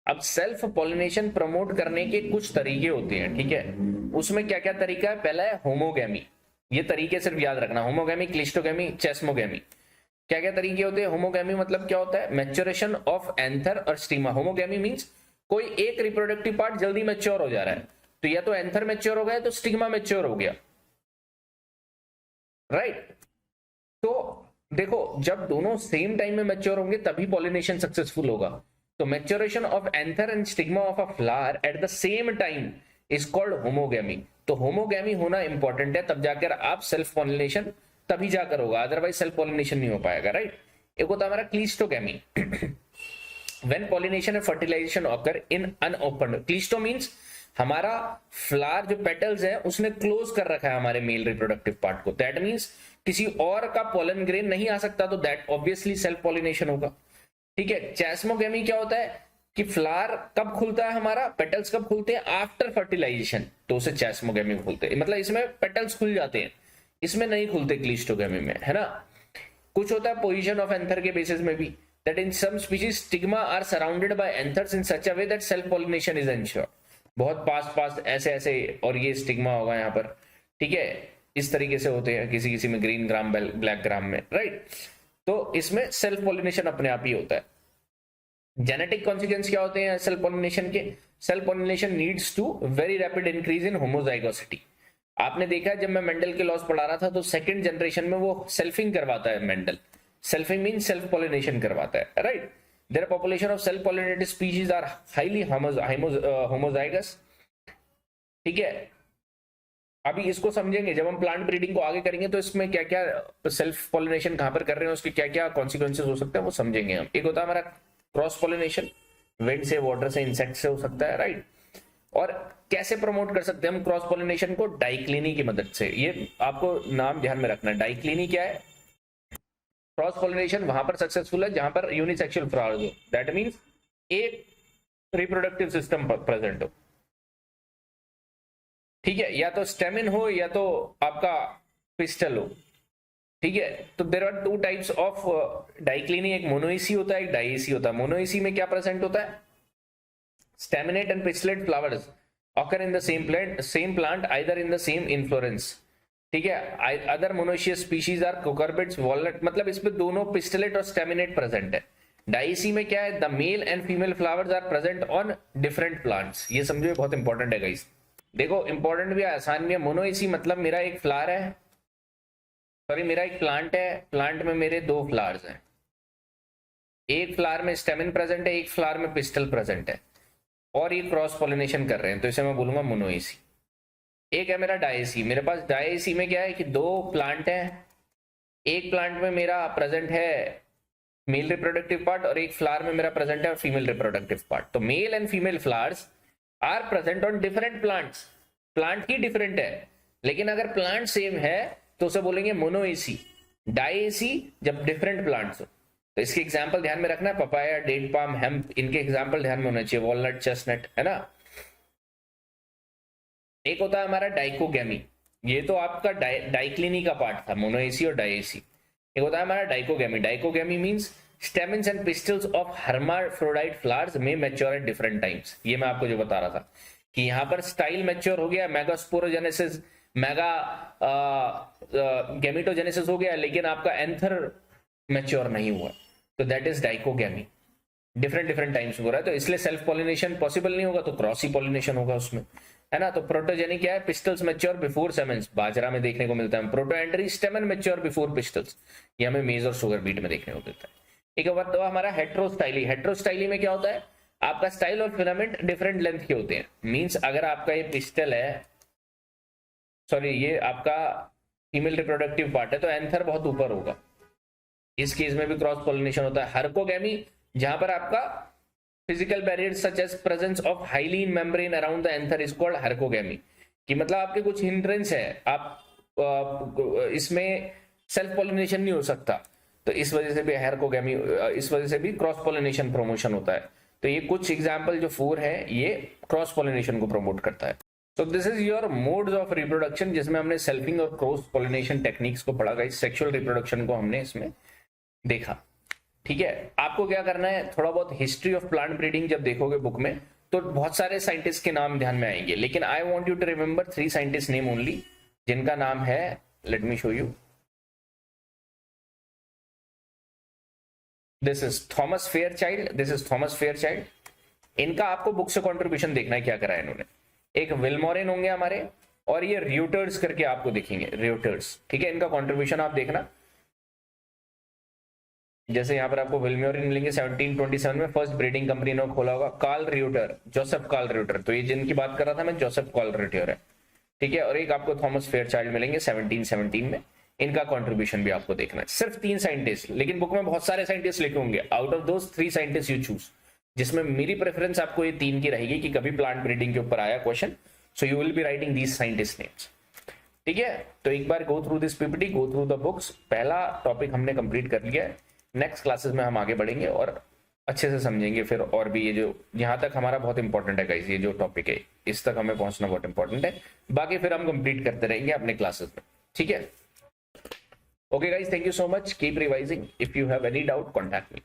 अब सेल्फ पॉलिनेशन प्रमोट करने के कुछ तरीके होते हैं, ठीक है। उसमें क्या क्या तरीका है? पहला है होमोगैमी। ये तरीके सिर्फ याद रखना, होमोगैमी, क्लिस्टोगैमी, चेस्मोगैमी। क्या क्या तरीके होते हैं? होमोगैमी मतलब क्या होता है? मैच्योरेशन ऑफ एंथर और स्टिग्मा। होमोगैमी मींस कोई एक रिप्रोडक्टिव पार्ट जल्दी मैच्योर हो जा रहा है, तो या तो एंथर मैच्योर हो गया तो स्टिग्मा मैच्योर हो गया, राइट। तो देखो, जब दोनों सेम टाइम में मैच्योर होंगे तभी पॉलिनेशन सक्सेसफुल होगा। तो maturation of anther and stigma of a flower at the same time is called homogamy. तो होमोगैमी होना इंपॉर्टेंट है, तब जाकर आप सेल्फ पॉलिनेशन तभी जाकर होगा, अदरवाइज सेल्फ पॉलिनेशन नहीं हो पाएगा, राइट। एक होता है हमारा cleistogamy. When pollination and fertilization occur in unopened. Cleisto means हमारा फ्लावर जो पेटल्स है उसने क्लोज कर रखा है हमारे मेल रिप्रोडक्टिव पार्ट को, दैट मींस किसी और का पोलन ग्रेन नहीं आ सकता, तो दैट ऑब्वियसली सेल्फ पॉलिनेशन होगा, ठीक है। चेस्मोगैमी क्या होता है कि फ्लावर कब खुलता है हमारा, पेटल्स कब खुलते हैं? आफ्टर फर्टिलाइजेशन, तो उसे चेस्मोगैमी खुलते हैं, मतलब इसमें पेटल्स खुल जाते हैं, इसमें नहीं खुलते क्लिस्टोगैमी में, है ना। कुछ होता है पोजीशन ऑफ एंथर के बेसिस में भी, that in some species stigma are surrounded by anthers in such a way that self pollination is ensured. बहुत पास पास ऐसे ऐसे, और ये स्टिग्मा होगा यहाँ पर, ठीक है। इस तरीके से होते हैं, किसी किसी में ग्रीन ग्राम, ब्लैक ग्राम में, राइट। तो इसमें सेल्फ पॉलिनेशन अपने आप ही होता है। जेनेटिक कॉन्सिक्वेंस क्या होते हैं सेल्फ पॉलिनेशन के? Self pollination needs to very rapid increase in homozygosity. आपने देखा जब मैं मेंडल के लॉस पढ़ा रहा था तो सेकंड जनरेशन में वो सेल्फिंग करवाता है Mendel. Selfing mean self pollination करवाता है, right. There population of self pollinated species are highly homozygous, ठीक है। अभी इसको समझेंगे जब हम प्लांट ब्रीडिंग को आगे करेंगे, तो इसमें क्या क्या सेल्फ पॉलिनेशन कहां पर कर रहे हैं, उसके क्या क्या कॉन्सिक्वेंसेज हो सकते हैं वो समझेंगे हम। एक होता है हमारा क्रॉस पॉलिनेशन, विंड से, वाटर से, इंसेक्ट से हो सकता है, राइट। और कैसे प्रमोट कर सकते हैं हम क्रॉस पॉलिनेशन को? डाइक्लिनी की मदद से। ये आपको नाम ध्यान में रखना है, डाइक्लिनी क्या है? क्रॉस पॉलिनेशन वहां पर सक्सेसफुल है जहां पर यूनिसेक्सुअल फ्लावर्स हो, दैट मींस एक रिप्रोडक्टिव सिस्टम प्रेजेंट हो, ठीक है। या तो स्टेमिन हो या तो आपका पिस्टल हो, ठीक है। तो there are two types of dicliny, एक मोनोइसी होता है, एक डाइएसी होता है। मोनोइसी में क्या प्रेजेंट होता है? Staminate and pistillate flowers occur in the same plant either in the same inflorescence, ठीक है। Other monoecious species are cucurbits, walnut, मतलब इसमें दोनों पिस्टलेट और स्टेमिनेट प्रेजेंट है। डाइसी में क्या है? The male and female flowers are present on different plants. ये समझो बहुत इंपॉर्टेंट है गाइस। देखो इंपॉर्टेंट भी है, आसान भी है। मोनोइसी मतलब मेरा एक फ्लावर है, सॉरी मेरा एक प्लांट है, प्लांट में मेरे दो फ्लावर्स हैं, एक फ्लावर में स्टेमिन प्रेजेंट है, एक फ्लावर में पिस्टल प्रेजेंट है, और ये क्रॉस पॉलिनेशन कर रहे हैं, तो इसे मैं बोलूंगा मोनोएसी। एक है मेरा डायसी, मेरे पास डायसी में क्या है कि दो प्लांट है, एक प्लांट में मेरा प्रेजेंट है मेल रिप्रोडक्टिव पार्ट और एक फ्लावर में मेरा प्रेजेंट है फीमेल रिप्रोडक्टिव पार्ट। तो male and female flowers are present on different plants, plant ही डिफरेंट है, लेकिन अगर प्लांट सेम है तो उसे बोलेंगे मोनोएसी। डायसी जब डिफरेंट प्लांट्स हो, तो इसके एग्जाम्पल ध्यान में रखना, पपाया, डेट पाम, हेम्प, इनके एग्जाम्पल ध्यान में होना चाहिए, वॉलनट, चेस्टनट, है ना। एक होता है हमारा डाइकोगैमी, ये तो आपका डाइक्लिनी का पार्ट था, मोनोएसी और डायसी। एक होता है हमारा dichogamy. Dichogamy means stamens and pistols of hermaphrodite flowers में मैच्योर एट डिफरेंट टाइम्स। ये मैं आपको जो बता रहा था कि यहाँ पर स्टाइल मैच्योर हो गया, मेगास्पोरोजेनेसिस, मेगा गैमिटोजेनेसिस हो गया, लेकिन आपका एंथर मैच्योर नहीं हुआ, तो that is dichogamy. Different different times हो रहा है, तो इसलिए सेल्फ पॉलिनेशन पॉसिबल नहीं होगा, तो क्रॉस ही पॉलिनेशन होगा उसमें, है ना। तो प्रोटोजेनिक क्या है? पिस्टल्स मैच्योर बिफोर सेमेंस, बाजरा में देखने को मिलता है। प्रोटोएंड्री स्टेमन मैच्योर बिफोर पिस्टल्स, ये हमें मेज और शुगर बीट में देखने को मिलता है। एक बार तो हमारा हेट्रोस्टाइली। हेट्रोस्टाइली में क्या होता है? आपका स्टाइल और फिलामेंट डिफरेंट लेंथ के होते हैं। मींस अगर आपका ये पिस्टल है, सॉरी ये आपका फीमेल रिप्रोडक्टिव पार्ट है, तो एंथर बहुत ऊपर होगा, इस केस में भी क्रॉस पॉलिनेशन होता है। हर्कोगैमी, जहां पर आपका physical barrier such as presence of hyaline membrane around the anther is called herkogamy, कि मतलब आपके कुछ हिंड्रेंस है, आप इसमें सेल्फ पॉलिनेशन नहीं हो सकता, तो इस वजह से भी हाइरकोगेमी, इस वजह से भी क्रॉस पॉलिनेशन प्रमोशन होता है। तो ये कुछ एग्जाम्पल जो 4 है ये क्रॉस पॉलिनेशन को प्रमोट करता है। तो this is your modes of reproduction, जिसमें हमने सेल्फिंग और क्रॉस पॉलिनेशन टेक्निक्स को पढ़ा, गाइस सेक्सुअल रिप्रोडक्शन को हमने इसमें देखा। ठीक है, आपको क्या करना है, थोड़ा बहुत हिस्ट्री ऑफ प्लांट ब्रीडिंग जब देखोगे बुक में तो बहुत सारे साइंटिस्ट के नाम ध्यान में आएंगे, लेकिन I want you to remember 3 scientist name only, जिनका नाम है, let me show you, this is Thomas Fairchild, this is Thomas Fairchild. इनका आपको बुक से कंट्रीब्यूशन देखना है क्या करा है इन्होंने। एक विल्मोरिन होंगे हमारे, और ये रियूटर्स करके आपको दिखेंगे, रियूटर्स। ठीक है, इनका कंट्रीब्यूशन आप देखना, जैसे यहाँ पर आपको विल्मोरिन मिलेंगे 1727 में, फर्स्ट ब्रीडिंग कंपनी इन्होंने खोला होगा, Karl Reuter, Joseph Karl Reuter, तो ये जिनकी बात कर रहा था मैं जोसेफ कार्ल रियूटर है। ठीक है, और एक आपको थॉमस फेयरचाइल्ड मिलेंगे 1717 में, इनका कंट्रीब्यूशन भी आपको देखना है। सिर्फ 3 साइंटिस्ट, लेकिन बुक में बहुत सारे साइंटिस्ट लिखे होंगे, out of those 3 scientist you choose, जिसमें मेरी प्रेफरेंस आपको ये 3 की रहेगी कि कभी प्लांट ब्रीडिंग के ऊपर आया question, so you will be writing these scientist names. ठीक है, तो एक बार go through this PPT, go through the books. पहला टॉपिक हमने कंप्लीट कर लिया है, नेक्स्ट क्लासेस में हम आगे बढ़ेंगे और अच्छे से समझेंगे फिर, और भी ये जो यहाँ तक हमारा बहुत इंपॉर्टेंट है गाइस, ये जो टॉपिक है इस तक हमें पहुंचना बहुत इंपॉर्टेंट है, बाकी फिर हम कंप्लीट करते रहेंगे अपने क्लासेस में। ठीक है, okay guys, thank you so much, keep revising, if you have any doubt contact me.